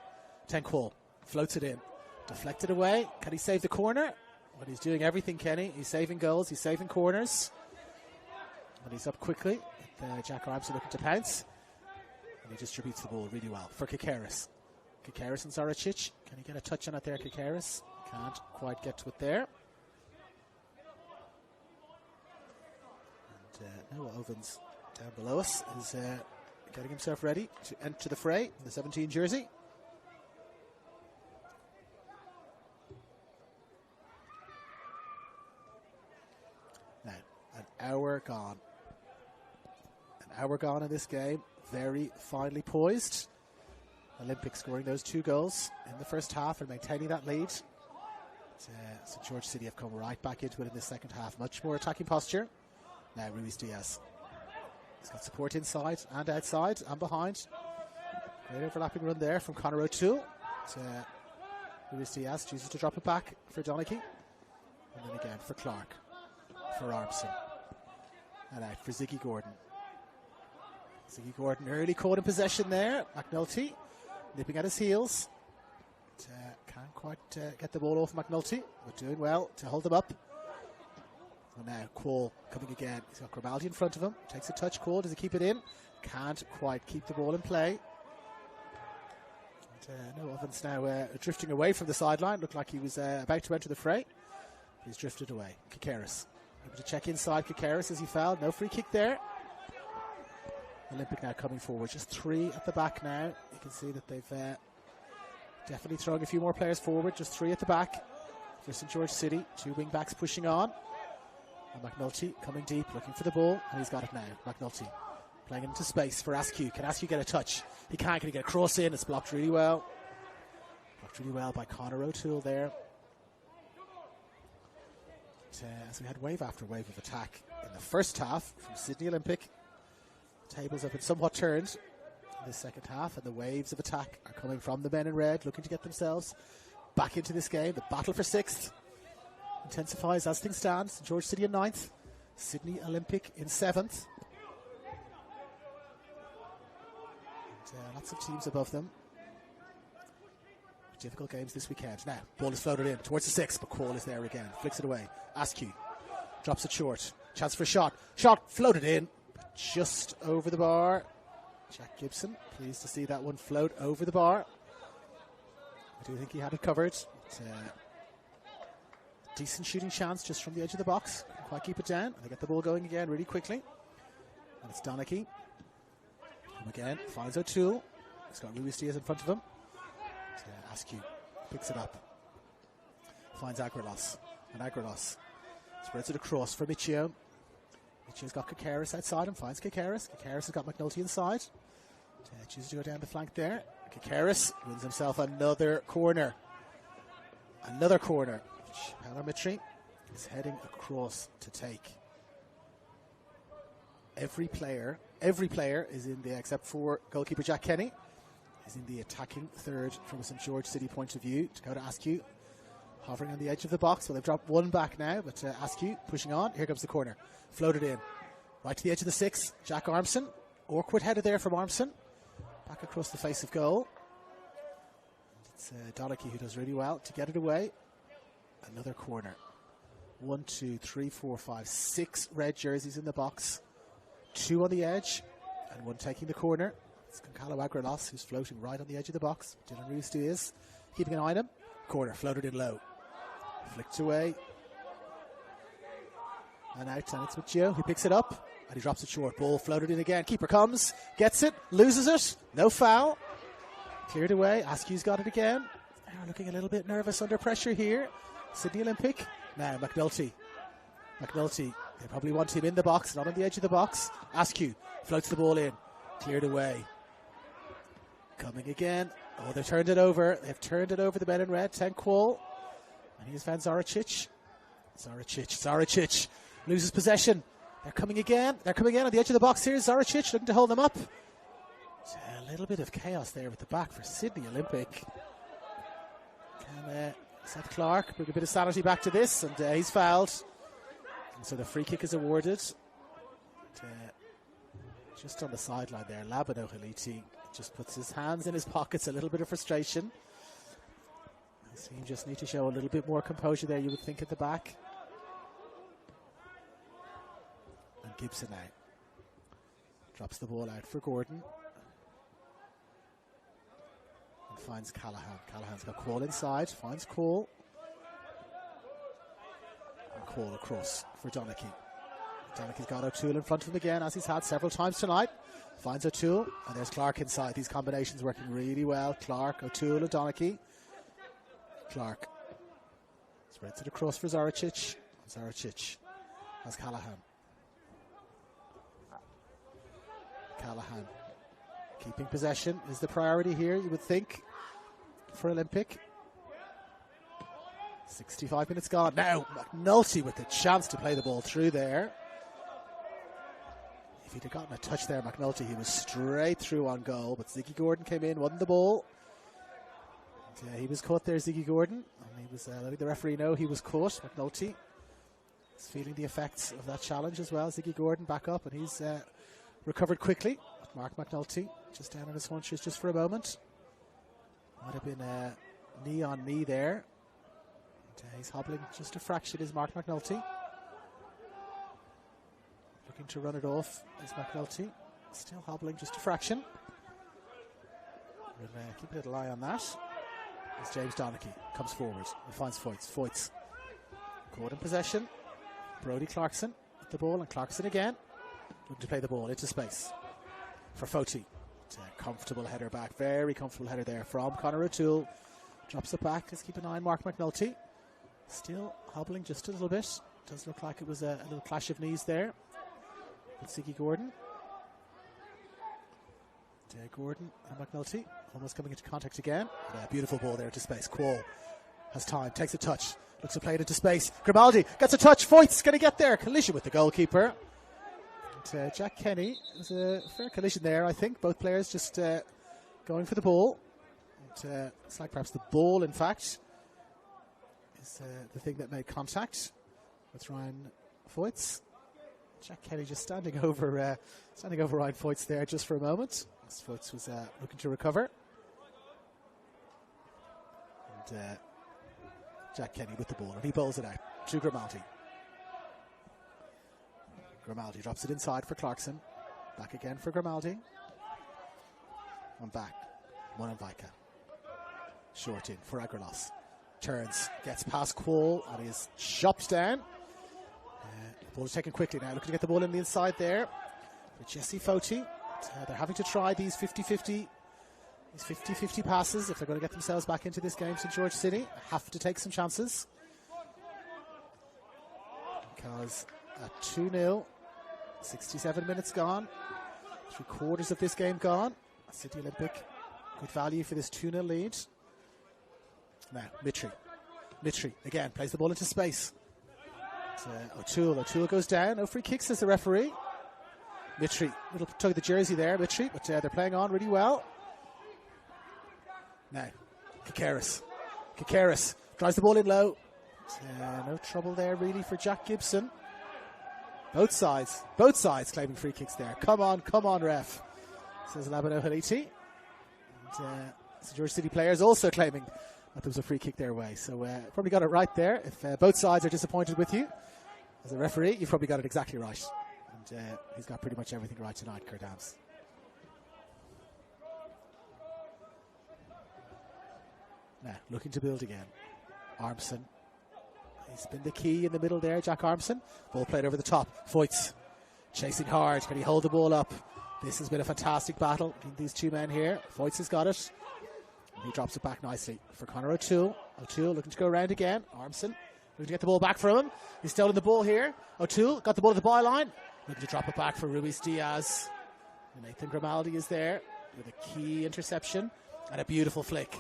10 Quall floats it in, deflected away. Can he save the corner? Well, he's doing everything, Kenny. He's saving goals, he's saving corners. And he's up quickly. Jack Armson looking to pounce. And he distributes the ball really well for Kakaris. Kakaris and Zaracic. Can he get a touch on it there, Kakaris? Can't quite get to it there. And Noah Ovens down below us is getting himself ready to enter the fray in the 17 jersey. Now, an hour gone. An hour gone in this game. Very finely poised. Olympic scoring those 2 goals in the first half and maintaining that lead. St. George City have come right back into it in the second half. Much more attacking posture. Now Ruiz Diaz. He's got support inside and outside and behind. Great overlapping run there from Conor O'Toole. Ruiz Diaz chooses to drop it back for Donaghy. And then again for Clark. For Armson. And out for Ziggy Gordon. Ziggy Gordon early caught in possession there. McNulty nipping at his heels. Can't quite get the ball off McNulty, but doing well to hold them up. And now Quall coming again. He's got Grimaldi in front of him. Takes a touch. Quall, does he keep it in? Can't quite keep the ball in play. And, no, Ovens now drifting away from the sideline. Looked like he was about to enter the fray. He's drifted away. Kikaris able to check inside Kikaris as he fouled. No free kick there. Olympic now coming forward. Just 3 at the back now. You can see that they've definitely throwing a few more players forward. Just 3 at the back for St. George City. 2 wing backs pushing on. And McNulty coming deep, looking for the ball. And he's got it now. McNulty playing into space for Askew. Can Askew get a touch? He can't. Can he get a cross in? It's blocked really well. Blocked really well by Conor O'Toole there. As we had wave after wave of attack in the first half from Sydney Olympic, the tables have been somewhat turned in the second half, and the waves of attack are coming from the men in red, looking to get themselves back into this game. The battle for 6th intensifies as things stand. St. George City in 9th, Sydney Olympic in 7th. And, lots of teams above them. Difficult games this weekend. Now, ball is floated in towards the 6, but Quall is there again. Flicks it away. Askew drops it short. Chance for a shot. Shot floated in, just over the bar. Jack Gibson, pleased to see that one float over the bar. I do think he had it covered. Decent shooting chance just from the edge of the box. Couldn't quite keep it down. And they get the ball going again really quickly. And it's Donaghy. Home again. Finds O'Toole. He's got Ruiz Diaz in front of him. Askew picks it up. Finds Agrilos. And Agrilos spreads it across for Michio. Michio's got Kikaris outside and finds Kikaris. Kikaris has got McNulty inside. Chooses to go down the flank there. Kikaris wins himself another corner. Another corner. Palamitri is heading across to take. Every player is in the, except for goalkeeper Jack Kenny, is in the attacking third from a St. George City point of view. Dakota Askew hovering on the edge of the box. Well, they've dropped 1 back now, but Askew pushing on. Here comes the corner. Floated in. Right to the edge of the 6. Jack Armson. Awkward header there from Armson. Back across the face of goal. It's Donaghy who does really well to get it away. Another corner. 1, 2, 3, 4, 5, 6 red jerseys in the box. 2 on the edge and 1 taking the corner. It's Goncalo Agrilos who's floating right on the edge of the box. Dylan Ruiz Diaz keeping an eye on him. Corner floated in low. Flicked away. And out, and it's Michio who picks it up. And he drops it short. Ball floated in again. Keeper comes, gets it, loses it. No foul. Cleared away. Askew's got it again. They're looking a little bit nervous under pressure here. Sydney Olympic. Now McNulty. They probably want him in the box, not on the edge of the box. Askew floats the ball in. Cleared away. Coming again. Oh, they've turned it over. They've turned it over, the men in red. Ten Quall. And here's Van Zaricic. Zaricic loses possession. They're coming again on the edge of the box here. Zaricic looking to hold them up. A little bit of chaos there at the back for Sydney Olympic. Can Seth Clark bring a bit of sanity back to this? And he's fouled. And so the free kick is awarded. Just on the sideline there, Labano Haliti just puts his hands in his pockets, a little bit of frustration. His team just need to show a little bit more composure there, you would think, at the back. And Gibson now drops the ball out for Gordon. And finds Callahan. Callahan's got Quall inside, finds Quall. And Quall across for Donaghy. Donagh's got O'Toole in front of him again, as he's had several times tonight. Finds O'Toole, and there's Clark inside. These combinations working really well. Clark, O'Toole, and Donaghy. Clark spreads it across for Zaricic. Zaricic has Callahan. Callahan keeping possession is the priority here, you would think, for Olympic. 65 minutes gone. Now McNulty with the chance to play the ball through there. If he'd have gotten a touch there, McNulty, he was straight through on goal, but Ziggy Gordon came in, won the ball. And, he was caught there, Ziggy Gordon, and he was letting the referee know he was caught. McNulty is feeling the effects of that challenge as well. Ziggy Gordon back up, and he's recovered quickly. Mark McNulty just down on his haunches just for a moment. Might have been a knee on knee there. And, he's hobbling just a fraction, is Mark McNulty. Looking to run it off is McNulty. Still hobbling just a fraction. We'll keep a little eye on that. As James Donaghy comes forward. He finds Foyts. Foyts caught in possession. Brodie Clarkson with the ball, and Clarkson again. Looking to play the ball into space for Foti. It's a comfortable header back. Very comfortable header there from Conor O'Toole. Drops it back. Let's keep an eye on Mark McNulty. Still hobbling just a little bit. Does look like it was a little clash of knees there with Ziggy Gordon. Gordon and McNulty almost coming into contact again. Beautiful ball there into space. Quall has time, takes a touch, looks to play it into space. Grimaldi gets a touch. Foyt's going to get there. Collision with the goalkeeper. And, Jack Kenny, it was a fair collision there, I think. Both players just going for the ball. And, it's like perhaps the ball, in fact, is the thing that made contact with Ryan Foyts. Jack Kenny just standing over Ryan Foyts there just for a moment. As Foyts was looking to recover. And Jack Kenny with the ball, and he bowls it out to Grimaldi. Grimaldi drops it inside for Clarkson. Back again for Grimaldi. And back. One on Vika. Short in for Agralos. Turns, gets past Quall, and he is chopped down. The ball is taken quickly now. Looking to get the ball in the inside there for Jesse Foti. They're having to try these 50-50 passes if they're going to get themselves back into this game. St. George City have to take some chances, because at 2-0, 67 minutes gone, 3/4 of this game gone. City Olympic, good value for this 2-0 lead. Now Mitri again plays the ball into space. O'Toole goes down. No free kicks, says the referee. Mitri, little tug of the jersey there, Mitri, but they're playing on really well. Now, Kikaris drives the ball in low. No trouble there really for Jack Gibson. Both sides claiming free kicks there. Come on, ref, says Labano Haliti. And St. George City players also claiming that there was a free kick their way. So probably got it right there. If both sides are disappointed with you as a referee, you've probably got it exactly right. And he's got pretty much everything right tonight, Kurt Hams. Now, looking to build again. Armson. He's been the key in the middle there, Jack Armson. Ball played over the top. Foyts chasing hard. Can he hold the ball up? This has been a fantastic battle between these two men here. Foyts has got it. And he drops it back nicely for Conor O'Toole. O'Toole looking to go around again. Armson looking to get the ball back from him. He's stolen the ball here. O'Toole got the ball at the byline. Looking to drop it back for Ruiz Diaz. And Nathan Grimaldi is there with a key interception. And a beautiful flick.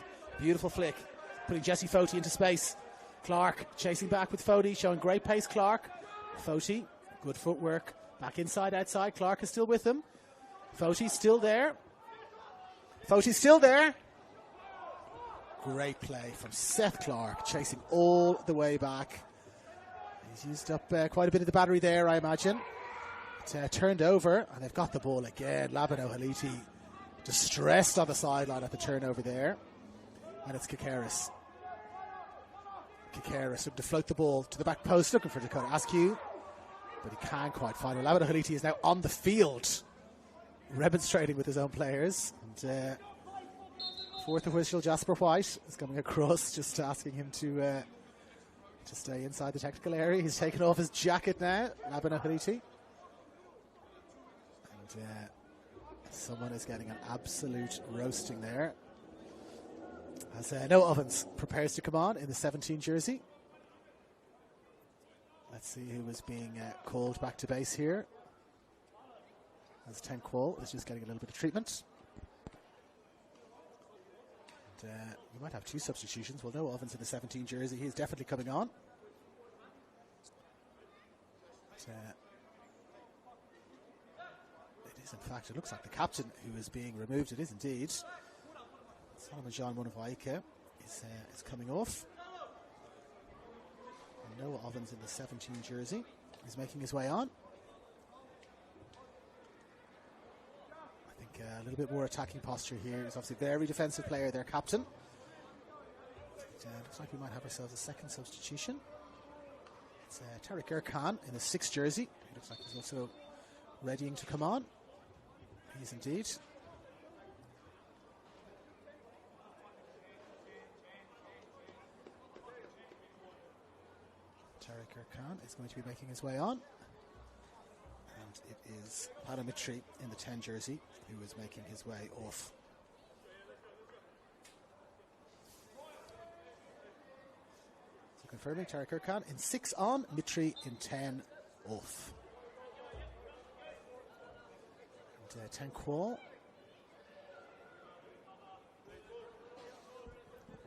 Putting Jesse Foti into space. Clark chasing back with Foti, showing great pace. Clark. Foti, good footwork. Back inside, outside. Clark is still with him. Foti's still there. Great play from Seth Clark, chasing all the way back. He's used up quite a bit of the battery there, I imagine. Turned over, and they've got the ball again. Labano Haliti distressed on the sideline at the turnover there. And it's Kikaris looking to float the ball to the back post, looking for Dakota Askew, but he can't quite find it. Labano Haliti is now on the field, remonstrating with his own players. And fourth official Jasper White is coming across, just asking him to stay inside the technical area. He's taken off his jacket now, Labano Haliti. Someone is getting an absolute roasting there. As No Ovens prepares to come on in the 17 jersey. Let's see who is being called back to base here. As 10 Qual is just getting a little bit of treatment. And, we might have two substitutions. Well, No Ovens in the 17 jersey. He's definitely coming on. But, it is, in fact, it looks like the captain who is being removed. It is indeed. Solomon John Munawaike is coming off. And Noah Ovens in the 17 jersey is making his way on. I think a little bit more attacking posture here. He's obviously a very defensive player, their captain. Looks like we might have ourselves a second substitution. It's Tariq Erkan in the 6th jersey. He looks like he's also readying to come on. He is indeed. Tariq Erkan is going to be making his way on. And it is Palamitri in the 10 jersey who is making his way off. So confirming Tariq Erkan in 6 on, Mitri in 10 off. And 10 Qual.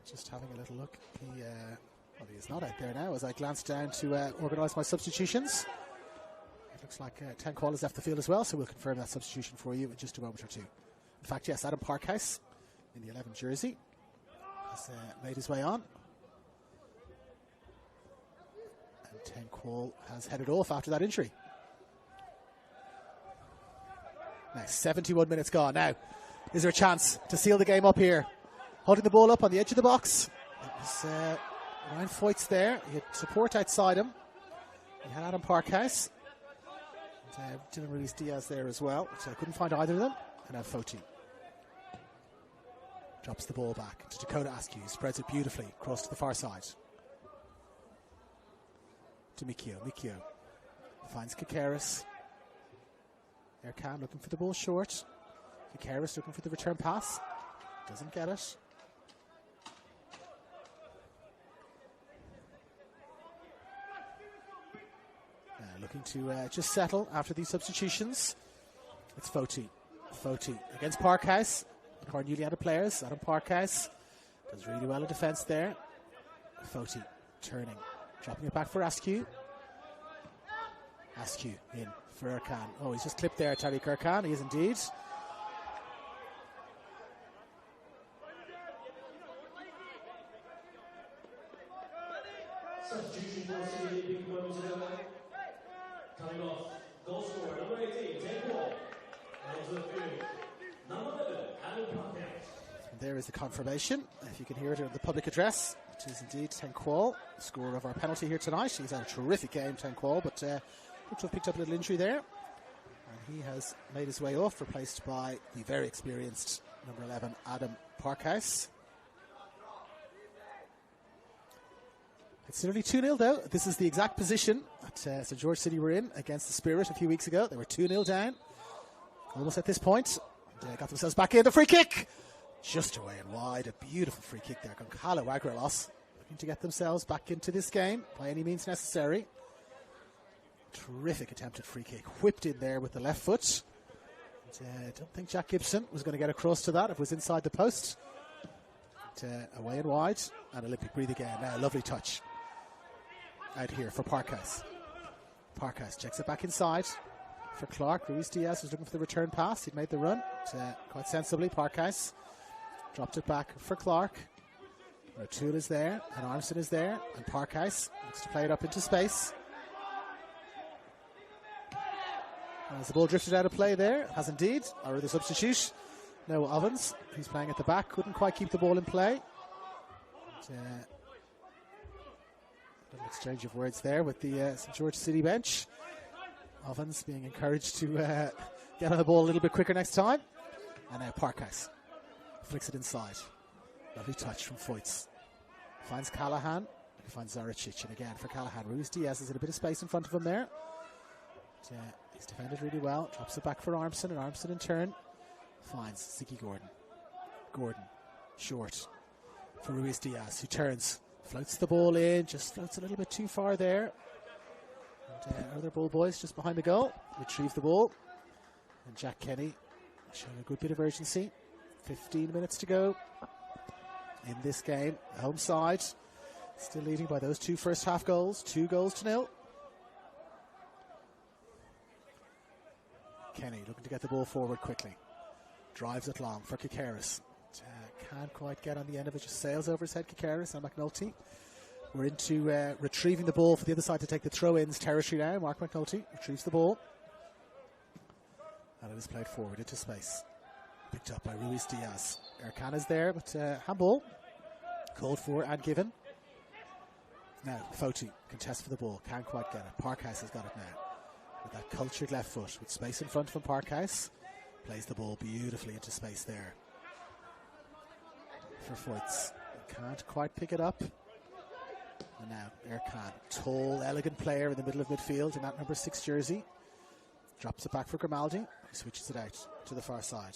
Just having a little look. Well, he is not out there now as I glance down to organise my substitutions. It looks like 10 Qual has left the field as well, so we'll confirm that substitution for you in just a moment or two. In fact, yes, Adam Parkhouse in the 11 jersey has made his way on. And 10 Qual has headed off after that injury. Now, 71 minutes gone. Now, is there a chance to seal the game up here? Holding the ball up on the edge of the box. It was Ryan Foyt's there. He had support outside him. He had Adam Parkhouse. And Dylan Ruiz-Diaz there as well. So I couldn't find either of them. And now Foti drops the ball back to Dakota Askew. Spreads it beautifully across to the far side. To Mikio. Mikio finds Kakaris. Erkan looking for the ball short. Kakaris looking for the return pass. Doesn't get it. Looking to just settle after these substitutions. It's Foti. Foti against Parkhouse. Our newly added players. Adam Parkhouse does really well in defence there. Foti turning. Dropping it back for Askew. Askew in for Erkan. Oh, he's just clipped there, Tariq Erkan. He is indeed. Coming off, goal scorer number 18, 10 Qual. Onto the field, number 11, Adam Parkhouse. And there is the confirmation, if you can hear it in the public address. It is indeed 10 Qual, scorer of our penalty here tonight. He's had a terrific game, 10 Qual, but looks to have picked up a little injury there. And he has made his way off, replaced by the very experienced number 11, Adam Parkhouse. It's nearly 2-0 though. This is the exact position that St George City were in against the Spirit a few weeks ago. They were 2-0 down. Almost at this point. They got themselves back in. The free kick! Just away and wide. A beautiful free kick there. Goncalo Aguilas looking to get themselves back into this game by any means necessary. Terrific attempted free kick. Whipped in there with the left foot. I don't think Jack Gibson was going to get across to that if it was inside the post. But, away and wide. And Olympic breathe again. Now, lovely touch. Out here for Parkhouse. Parkhouse checks it back inside for Clark. Ruiz-Diaz was looking for the return pass. He'd made the run quite sensibly. Parkhouse dropped it back for Clark. O'Toole is there, and Armstrong is there, and Parkhouse looks to play it up into space. As the ball drifted out of play there, has indeed, or the substitute, Noah Ovens, who's playing at the back, couldn't quite keep the ball in play. Little exchange of words there with the St George City bench. Ovens being encouraged to get on the ball a little bit quicker next time. And now Parkhouse flicks it inside. Lovely touch from Foyts. Finds Callahan. He finds Zaricic. And again for Callahan. Ruiz-Diaz is in a bit of space in front of him there. He's defended really well. Drops it back for Armstrong, and Armstrong in turn finds Ziggy Gordon. Gordon, short for Ruiz Diaz, who turns, floats the ball in, just floats a little bit too far there. And other ball boys just behind the goal retrieve the ball. And Jack Kenny showing a good bit of urgency. 15 minutes to go in this game. Home side still leading by those 2 first half goals. 2-0. Kenny looking to get the ball forward quickly. Drives it long for Kikaris. Can't quite get on the end of it. Just sails over his head, Kikaris and McNulty. We're into retrieving the ball for the other side to take the throw-ins territory now. Mark McNulty retrieves the ball. And it is played forward into space. Picked up by Ruiz Diaz. Erkan is there, but handball called for and given. Now, Foti contests for the ball. Can't quite get it. Parkhouse has got it now. With that cultured left foot. With space in front from Parkhouse. Plays the ball beautifully into space there. For Foyts. Can't quite pick it up. And now Erkan, tall, elegant player in the middle of midfield in that number 6 jersey. Drops it back for Grimaldi. He switches it out to the far side.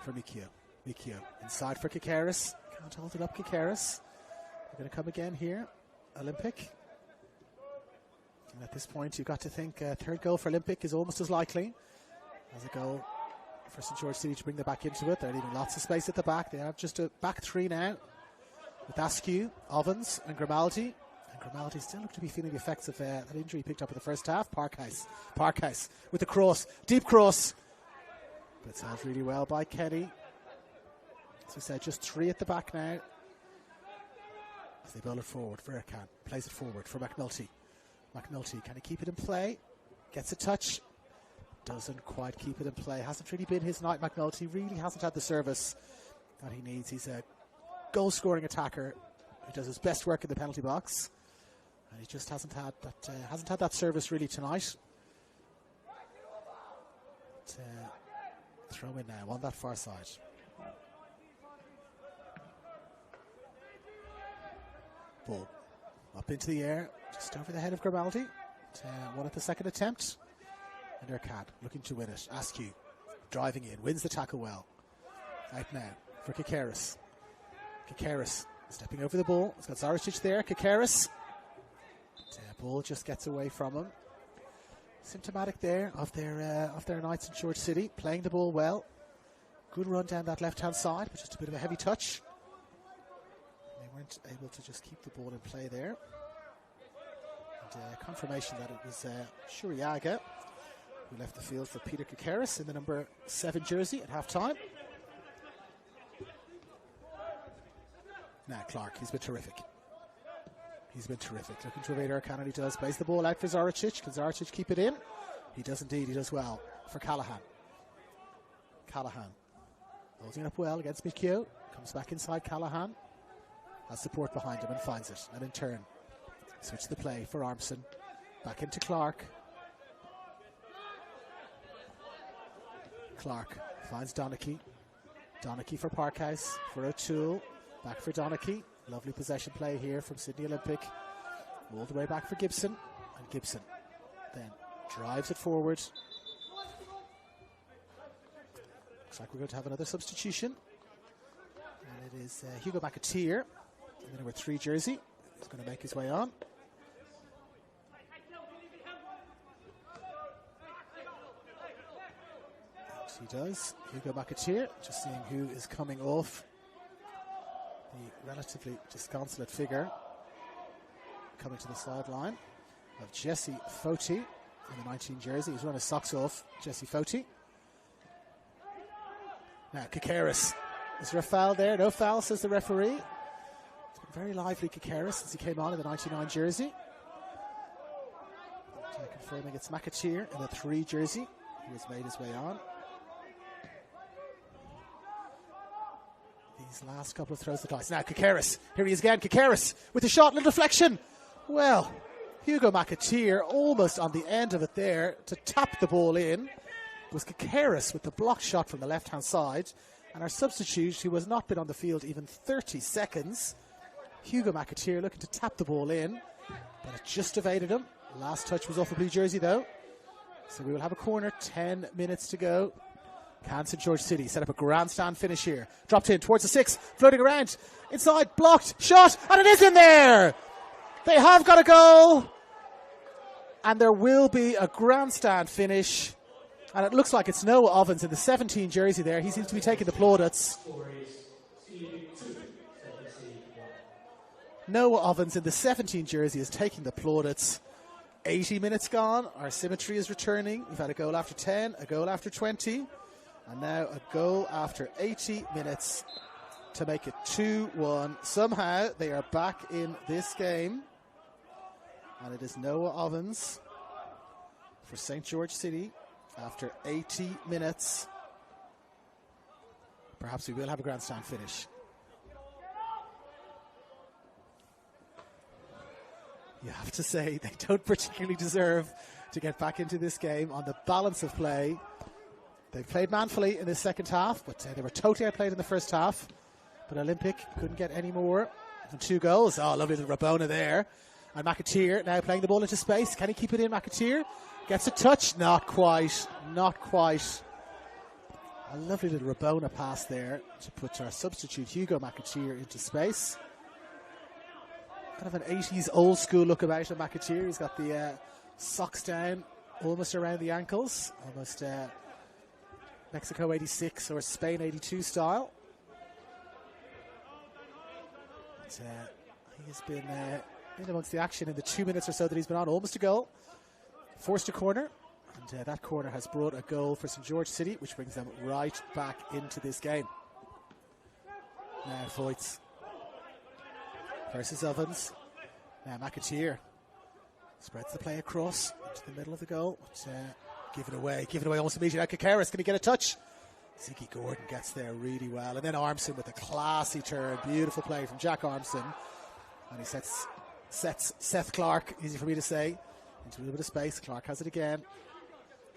For Mikio. Mikio inside for Kikaris. Can't hold it up, Kikaris. They're going to come again here. Olympic. And at this point, you've got to think a third goal for Olympic is almost as likely as a goal for St. George City to bring them back into it. They're leaving lots of space at the back. They have just a back 3 now with Askew, Ovens and Grimaldi. And Grimaldi still look to be feeling the effects of that injury picked up in the first half. Parkhouse with the cross. Deep cross. But it's held really well by Kenny. As we said, just 3 at the back now. As they bowl it forward for Erkan. Plays it forward for McNulty. McNulty, can he keep it in play? Gets a touch. Doesn't quite keep it in play. Hasn't really been his night, McNulty. Really hasn't had the service that he needs. He's a goal-scoring attacker who does his best work in the penalty box. And he just hasn't had that service really tonight. But, throw in now on that far side. Ball up into the air, just over the head of Grimaldi. One at the second attempt. And Erkan looking to win it. Askew driving in, wins the tackle well. Out now for Kikaris. Kikaris stepping over the ball. It's got Zaricic there. Kikaris. Ball just gets away from him. Symptomatic there of their nights in George City. Playing the ball well. Good run down that left-hand side, but just a bit of a heavy touch. They weren't able to just keep the ball in play there. And confirmation that it was Shuriaga who left the field for Peter Kikaris in the number 7 jersey at half-time. Now Clark, he's been terrific. Looking to evade Erkan, and he does. Plays the ball out for Zaricic. Can Zaricic keep it in? He does indeed. He does well for Callahan. Holding it up well against Mikio. Comes back inside Callahan. Has support behind him and finds it. And in turn, switch the play for Armstrong. Back into Clark. Clark finds Donachie. Donachie for Parkhouse. For O'Toole. Back for Donachie. Lovely possession play here from Sydney Olympic. All the way back for Gibson. And Gibson then drives it forward. Looks like we're going to have another substitution. And it is Hugo McAteer in the number 3 jersey. He's going to make his way on. Yes, he does. Hugo McAteer, just seeing who is coming off. The relatively disconsolate figure coming to the sideline of Jesse Foti in the 19 jersey. He's run his socks off, Jesse Foti. Now Kikaris. Is there a foul there? No foul, says the referee. It's been very lively, Kikaris, since he came on in the 99 jersey. Confirming it's McAteer in the 3 jersey, who has made his way on. These last couple of throws the dice. Now Kikaris. Here he is again. Kikaris with the shot, little deflection. Well, Hugo McAteer almost on the end of it there to tap the ball in. It was Kikaris with the block shot from the left-hand side. And our substitute, who has not been on the field even 30 seconds, Hugo McAteer looking to tap the ball in. But it just evaded him. Last touch was off a blue jersey though. So we will have a corner, 10 minutes to go. Can St. George City set up a grandstand finish here. Dropped in towards the 6, floating around. Inside, blocked, shot, and it is in there! They have got a goal. And there will be a grandstand finish. And it looks like it's Noah Ovens in the 17 jersey there. He seems to be taking the plaudits. Noah Ovens in the 17 jersey is taking the plaudits. 80 minutes gone. Our symmetry is returning. We've had a goal after 10, a goal after 20, and now a goal after 80 minutes to make it 2-1. Somehow they are back in this game. And it is Noah Ovens for St. George City after 80 minutes. Perhaps we will have a grandstand finish. You have to say they don't particularly deserve to get back into this game on the balance of play. They've played manfully in the second half, but they were totally outplayed in the first half. But Olympic couldn't get any more than 2 goals. Oh, lovely little Rabona there. And McAteer now playing the ball into space. Can he keep it in, McAteer? Gets a touch. Not quite. Not quite. A lovely little Rabona pass there to put our substitute Hugo McAteer into space. Kind of an 80s old school look about him, McAteer. He's got the socks down almost around the ankles. Almost Mexico 86 or Spain 82 style. But, he's been in amongst the action in the 2 minutes or so that he's been on. Almost a goal. Forced a corner. And that corner has brought a goal for St. George City, which brings them right back into this game. Now Voits versus Ovens. Now McAteer spreads the play across into the middle of the goal. But, give it away almost immediately. Kikaris, can he get a touch? Ziggy Gordon gets there really well. And then Armson with a classy turn. Beautiful play from Jack Armson. And he sets Seth Clark, easy for me to say, into a little bit of space. Clark has it again.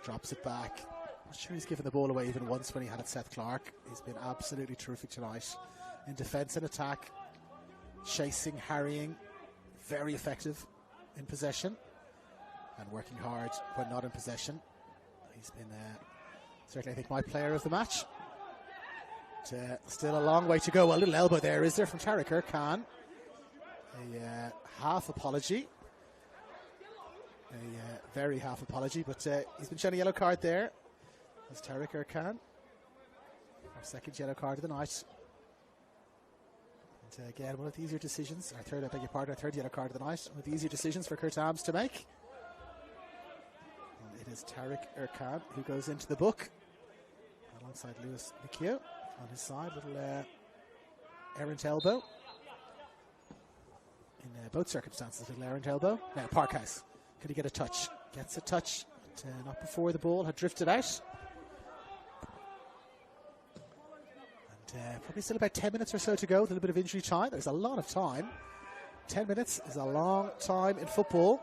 Drops it back. Not sure he's given the ball away even once when he had it, Seth Clark. He's been absolutely terrific tonight in defence and attack. Chasing, harrying, very effective in possession and working hard when not in possession. He's been certainly, I think, my player of the match. But, still a long way to go. Well, a little elbow there, is there, from Tariq Erkan. A half apology. A very half apology, but he's been shown a yellow card there. That's Tariq Erkan. Our second yellow card of the night. And again, one of the easier decisions. Our third yellow card of the night. One of the easier decisions for Kurt Ams to make. And it is Tariq Erkan who goes into the book alongside Lewis McHugh on his side. Little errant elbow. In both circumstances, little errant elbow. Now Parkhouse. Could he get a touch? Gets a touch, but not before the ball had drifted out. And probably still about 10 minutes or so to go. A little bit of injury time. There's a lot of time. 10 minutes is a long time in football.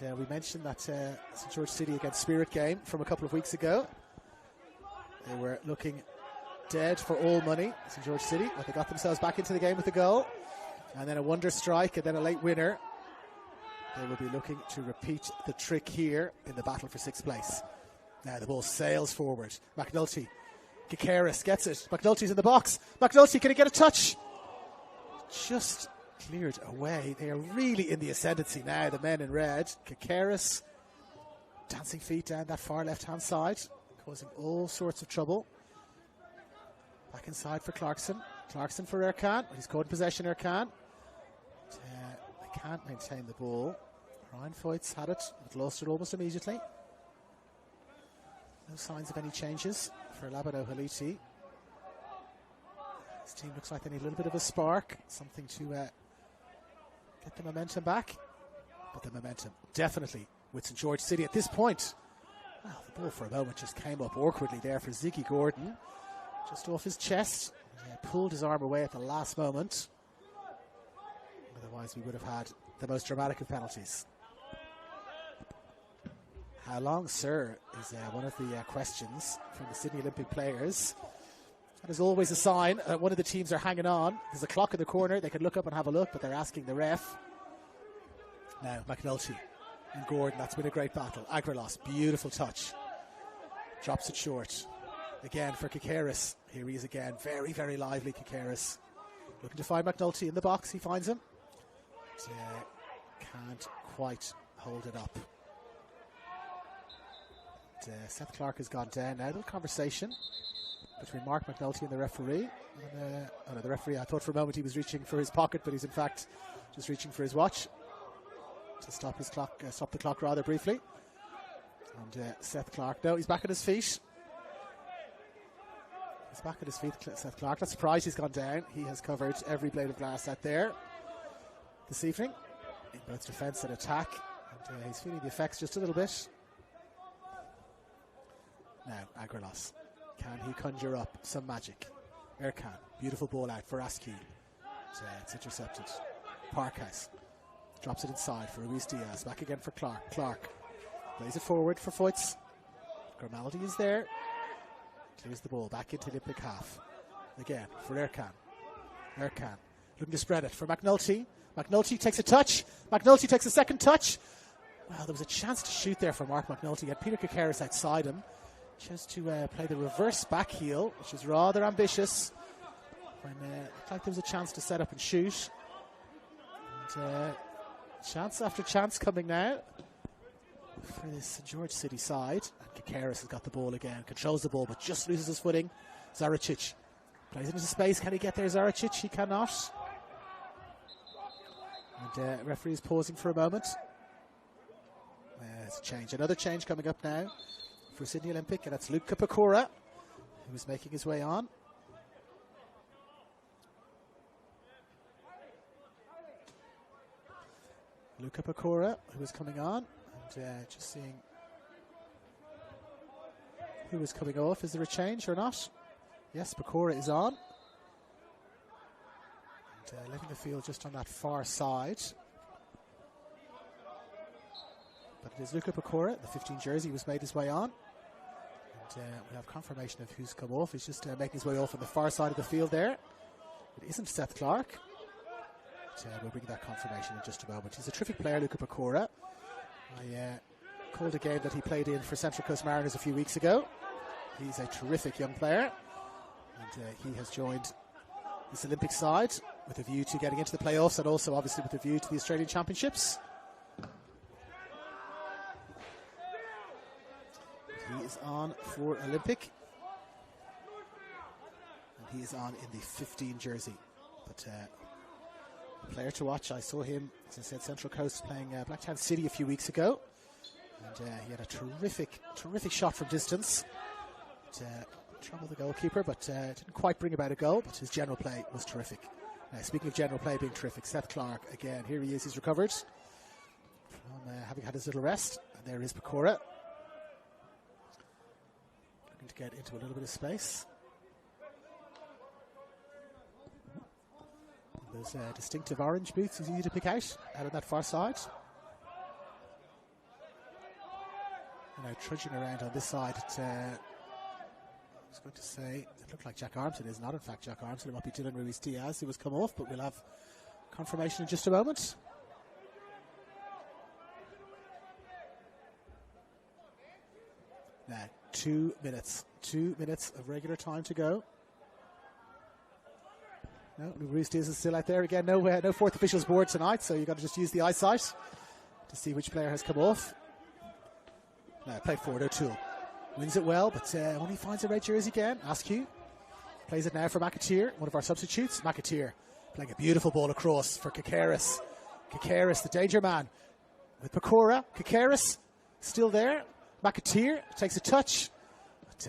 And we mentioned that St. George City against Spirit game from a couple of weeks ago. They were looking dead for all money, St. George City, but they got themselves back into the game with a goal. And then a wonder strike and then a late winner. They will be looking to repeat the trick here in the battle for 6th place. Now the ball sails forward. McNulty. Kikaris gets it. McNulty's in the box. McNulty, can he get a touch? Just cleared away. They are really in the ascendancy now, the men in red. Kikaris dancing feet down that far left-hand side, causing all sorts of trouble. Back inside for Clarkson. Clarkson for Erkan. He's caught in possession, Erkan. They can't maintain the ball. Ryan Voits had it, but lost it almost immediately. No signs of any changes for Labado Haliti. This team looks like they need a little bit of a spark, something to get the momentum back. But the momentum definitely with St. George City at this point. Well, the ball for a moment just came up awkwardly there for Ziggy Gordon. Just off his chest. He pulled his arm away at the last moment. Otherwise, we would have had the most dramatic of penalties. How long, sir, is one of the questions from the Sydney Olympic players. That is always a sign that one of the teams are hanging on. There's a clock in the corner. They can look up and have a look, but they're asking the ref. Now McNulty and Gordon, that's been a great battle. Agrilos, beautiful touch. Drops it short. Again for Kikaris. Here he is again. Very, very lively Kikaris. Looking to find McNulty in the box. He finds him. But, can't quite hold it up. But, Seth Clark has gone down. Now the conversation between Mark McNulty and the referee. And, oh no, the referee, I thought for a moment he was reaching for his pocket, but he's in fact just reaching for his watch to stop his clock, stop the clock rather briefly. And Seth Clark, no, he's back at his feet. He's back at his feet, Seth Clark. Not surprised he's gone down. He has covered every blade of glass out there this evening in both defence and attack. And he's feeling the effects just a little bit. Now, Agrilos. Can he conjure up some magic? Erkan, beautiful ball out for Askew. It's intercepted. Parkhouse drops it inside for Ruiz Diaz. Back again for Clark. Clark plays it forward for Foyts. Grimaldi is there. Clears the ball back into the Olympic half. Again for Erkan. Erkan looking to spread it for McNulty. McNulty takes a touch. McNulty takes a second touch. Well, there was a chance to shoot there for Mark McNulty. He had Peter Kikaris outside him. Chose to play the reverse back heel, which is rather ambitious. When it looked like there was a chance to set up and shoot. And chance after chance coming now for this St. George City side. And Kikaris has got the ball again, controls the ball, but just loses his footing. Zaricic plays it into space. Can he get there, Zaricic? He cannot. And referee is pausing for a moment. There's a change. Another change coming up now for Sydney Olympic, and that's Luca Pecora, who is making his way on. Luca Pecora, who is coming on, and just seeing who is coming off. Is there a change or not? Yes, Pecora is on. And leaving the field just on that far side. But it is Luca Pecora, the 15 jersey, who's made his way on. And we have confirmation of who's come off. He's just making his way off on the far side of the field there. It isn't Seth Clark. But, we'll bring that confirmation in just a moment. He's a terrific player, Luca Pecora. I called a game that he played in for Central Coast Mariners a few weeks ago. He's a terrific young player. And he has joined this Olympic side with a view to getting into the playoffs, and also obviously with a view to the Australian Championships. He is on for Olympic. And he is on in the 15 jersey. But a player to watch. I saw him, as I said, Central Coast playing Blacktown City a few weeks ago. And he had a terrific shot from distance. Troubled the goalkeeper, but didn't quite bring about a goal. But his general play was terrific. Speaking of general play being terrific, Seth Clark, again, here he is. He's recovered from having had his little rest. And there is Pecora. Looking to get into a little bit of space. Those distinctive orange boots is easy to pick out on that far side. And now trudging around on this side, I was going to say, it looked like Jack Armstrong. It is not, in fact, Jack Armstrong. It might be Dylan Ruiz Diaz who has come off, but we'll have confirmation in just a moment. Now, 2 minutes. 2 minutes of regular time to go. No, Ruiz Diaz is still out there again. No fourth officials board tonight, so you've got to just use the eyesight to see which player has come off. Now, played forward, O'Toole. Wins it well, but when he finds a red jersey again, Askew plays it now for McAteer, one of our substitutes. McAteer playing a beautiful ball across for Kikaris. Kikaris, the danger man, with Pecora. Kikaris still there. McAteer takes a touch, but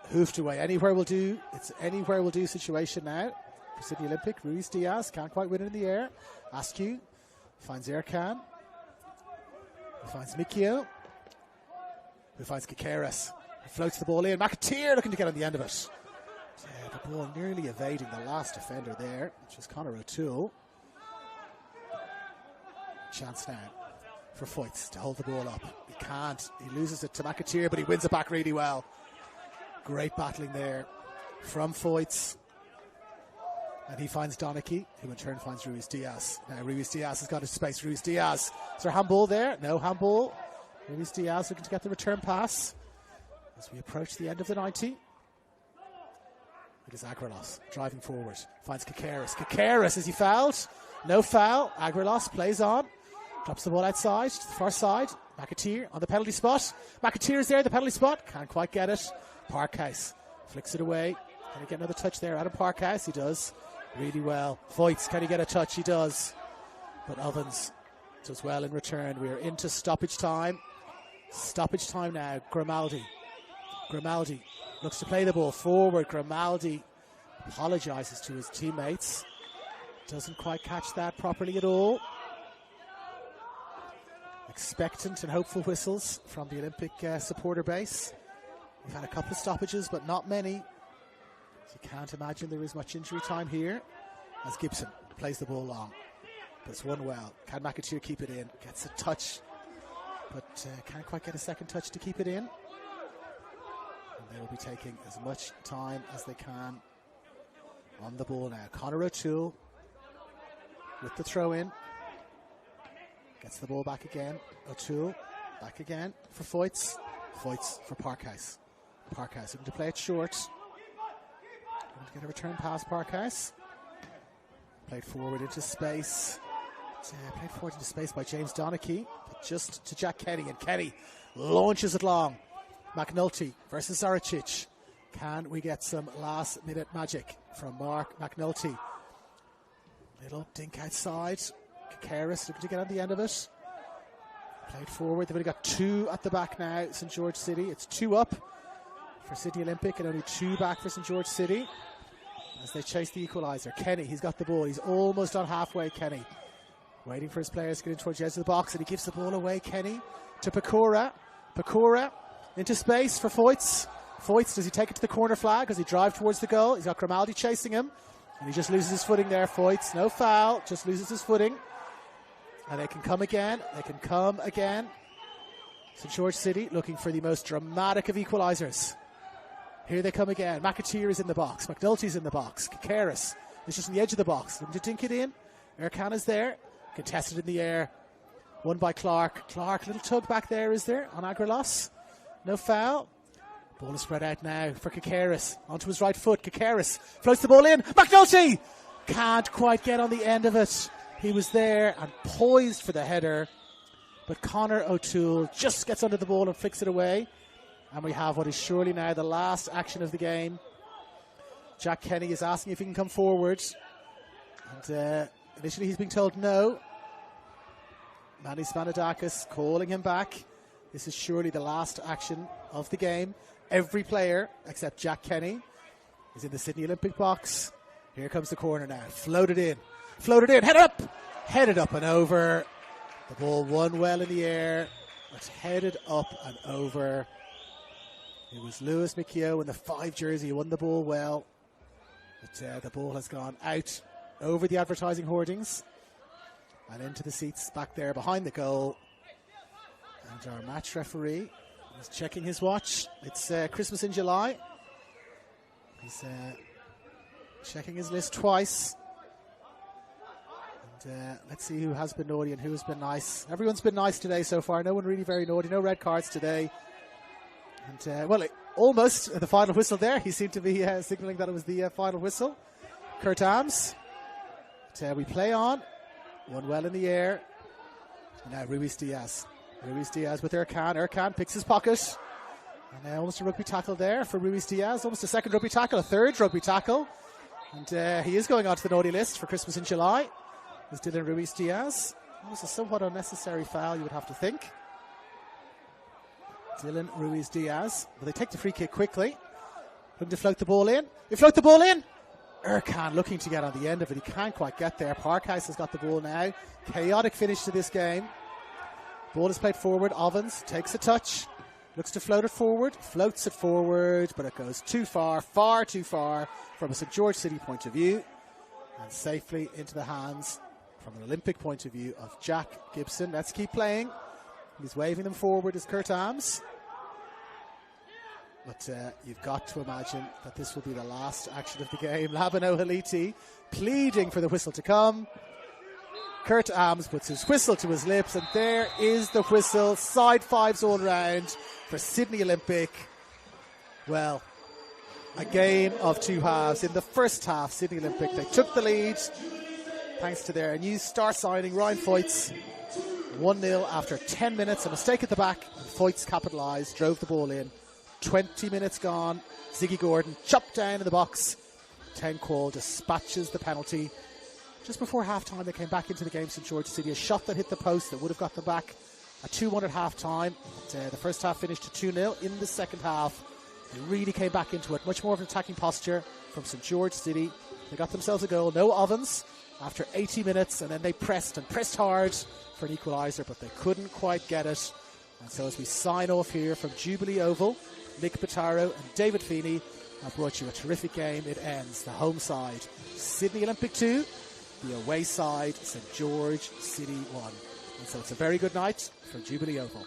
hoofed away. Anywhere will do. It's anywhere will do situation now for Sydney Olympic. Ruiz Diaz can't quite win it in the air. Askew finds Erkan. He finds Mikio. Who finds Kikaris. Floats the ball in. McAteer looking to get on the end of it. The ball nearly evading the last defender there, which is Conor O'Toole. Chance now for Foyts to hold the ball up. He can't. He loses it to McAteer, but he wins it back really well. Great battling there from Foyts. And he finds Donachie, who in turn finds Ruiz Diaz. Now Ruiz Diaz has got his space. Ruiz Diaz. Is there a handball there? No handball. Ruiz Diaz looking to get the return pass as we approach the end of the 90. It is Agrilos driving forward. Finds Kakaris. Kakaris, is he fouled? No foul. Agrilos plays on. Drops the ball outside to the far side. McAteer on the penalty spot. McAteer is there, the penalty spot. Can't quite get it. Parkhouse flicks it away. Can he get another touch there? Adam Parkhouse, he does really well. Voits, can he get a touch? He does. But Ovens does well in return. We are into stoppage time. Stoppage time now. Grimaldi looks to play the ball forward. Grimaldi apologises to his teammates. Doesn't quite catch that properly at all. Expectant and hopeful whistles from the Olympic supporter base. We've had a couple of stoppages, but not many. So you can't imagine there is much injury time here as Gibson plays the ball long. But it's won well. Can McAteer keep it in? Gets a touch, but can't quite get a second touch to keep it in. And they will be taking as much time as they can on the ball now. Conor O'Toole with the throw in. Gets the ball back again. O'Toole back again for Voits. Voits for Parkhouse. Parkhouse looking to play it short. Going to get a return pass, Parkhouse. Played forward into space. Played forward into space by James Donachie. But just to Jack Kenny. And Kenny launches it long. McNulty versus Zaricic. Can we get some last minute magic from Mark McNulty? Little dink outside. Kakaris looking to get on the end of it. Played forward. They've only got 2 at the back now, St. George City. It's 2 up for Sydney Olympic and only 2 back for St. George City as they chase the equaliser. Kenny, he's got the ball. He's almost on halfway, Kenny. Waiting for his players to get in towards the edge of the box, and he gives the ball away, Kenny, to Pecora. Pecora into space for Voits. Voits, does he take it to the corner flag? Does he drive towards the goal? He's got Grimaldi chasing him, and he just loses his footing there, Voits. No foul, just loses his footing. And they can come again. They can come again. St. George City looking for the most dramatic of equalisers. Here they come again. McAteer is in the box. McNulty's in the box. Kakaris is just on the edge of the box. Looking to dink it in. Ercan is there. Contested in the air. Won by Clark. Clark, little tug back there, is there, on Agrilos. No foul. Ball is spread out now for Kakaris. Onto his right foot. Kakaris floats the ball in. McNulty can't quite get on the end of it. He was there and poised for the header, but Conor O'Toole just gets under the ball and flicks it away. And we have what is surely now the last action of the game. Jack Kenny is asking if he can come forward. And initially he's being told no. Manny Spanadakis calling him back. This is surely the last action of the game. Every player except Jack Kenny is in the Sydney Olympic box. Here comes the corner now. Floated in, headed up and over. The ball won well in the air, but headed up and over. It was Lewis McKeough in the 5 jersey who won the ball well, but the ball has gone out over the advertising hoardings and into the seats back there behind the goal. And our match referee is checking his watch. It's Christmas in July. He's checking his list twice. And let's see who has been naughty and who has been nice. Everyone's been nice today so far. No one really very naughty. No red cards today. And, almost at the final whistle there. He seemed to be signalling that it was the final whistle. Kurt Ams. But, we play on. One well in the air. And now Ruiz Diaz. Ruiz Diaz with Ercan. Ercan picks his pocket. And almost a rugby tackle there for Ruiz Diaz. Almost a second rugby tackle, a third rugby tackle. And he is going onto the naughty list for Christmas in July. Is Dylan Ruiz Diaz. Almost a somewhat unnecessary foul, you would have to think. Dylan Ruiz Diaz. Well, they take the free kick quickly. Looking to float the ball in. They float the ball in. Ercan looking to get on the end of it. He can't quite get there. Parkhouse has got the ball now. Chaotic finish to this game. Ball is played forward. Ovens takes a touch. Looks to float it forward. Floats it forward, but it goes too far too far from a St. George City point of view. And safely into the hands, from an Olympic point of view, of Jack Gibson. Let's keep playing. He's waving them forward as Kurt Ams. But you've got to imagine that this will be the last action of the game. Laban O'Haliti pleading for the whistle to come. Kurt Ams puts his whistle to his lips, and there is the whistle. Side fives all round for Sydney Olympic. Well, a game of two halves. In the first half, Sydney Olympic, they took the lead thanks to their new star signing, Ryan Foyts. 1-0 after 10 minutes. A mistake at the back, and Foyts capitalised, drove the ball in. 20 minutes gone. Ziggy Gordon chopped down in the box. 10 Quall dispatches the penalty. Just before half-time, they came back into the game, St George City. A shot that hit the post that would have got them back. A 2-1 at half-time. The first half finished to 2-0. In the second half, they really came back into it. Much more of an attacking posture from St George City. They got themselves a goal. No ovens after 80 minutes, and then they pressed hard for an equaliser, but they couldn't quite get it. And so as we sign off here from Jubilee Oval, Nick Pitaro and David Feeney have brought you a terrific game. It ends. The home side, Sydney Olympic 2. The away side, St George City 1. And so it's a very good night from Jubilee Oval.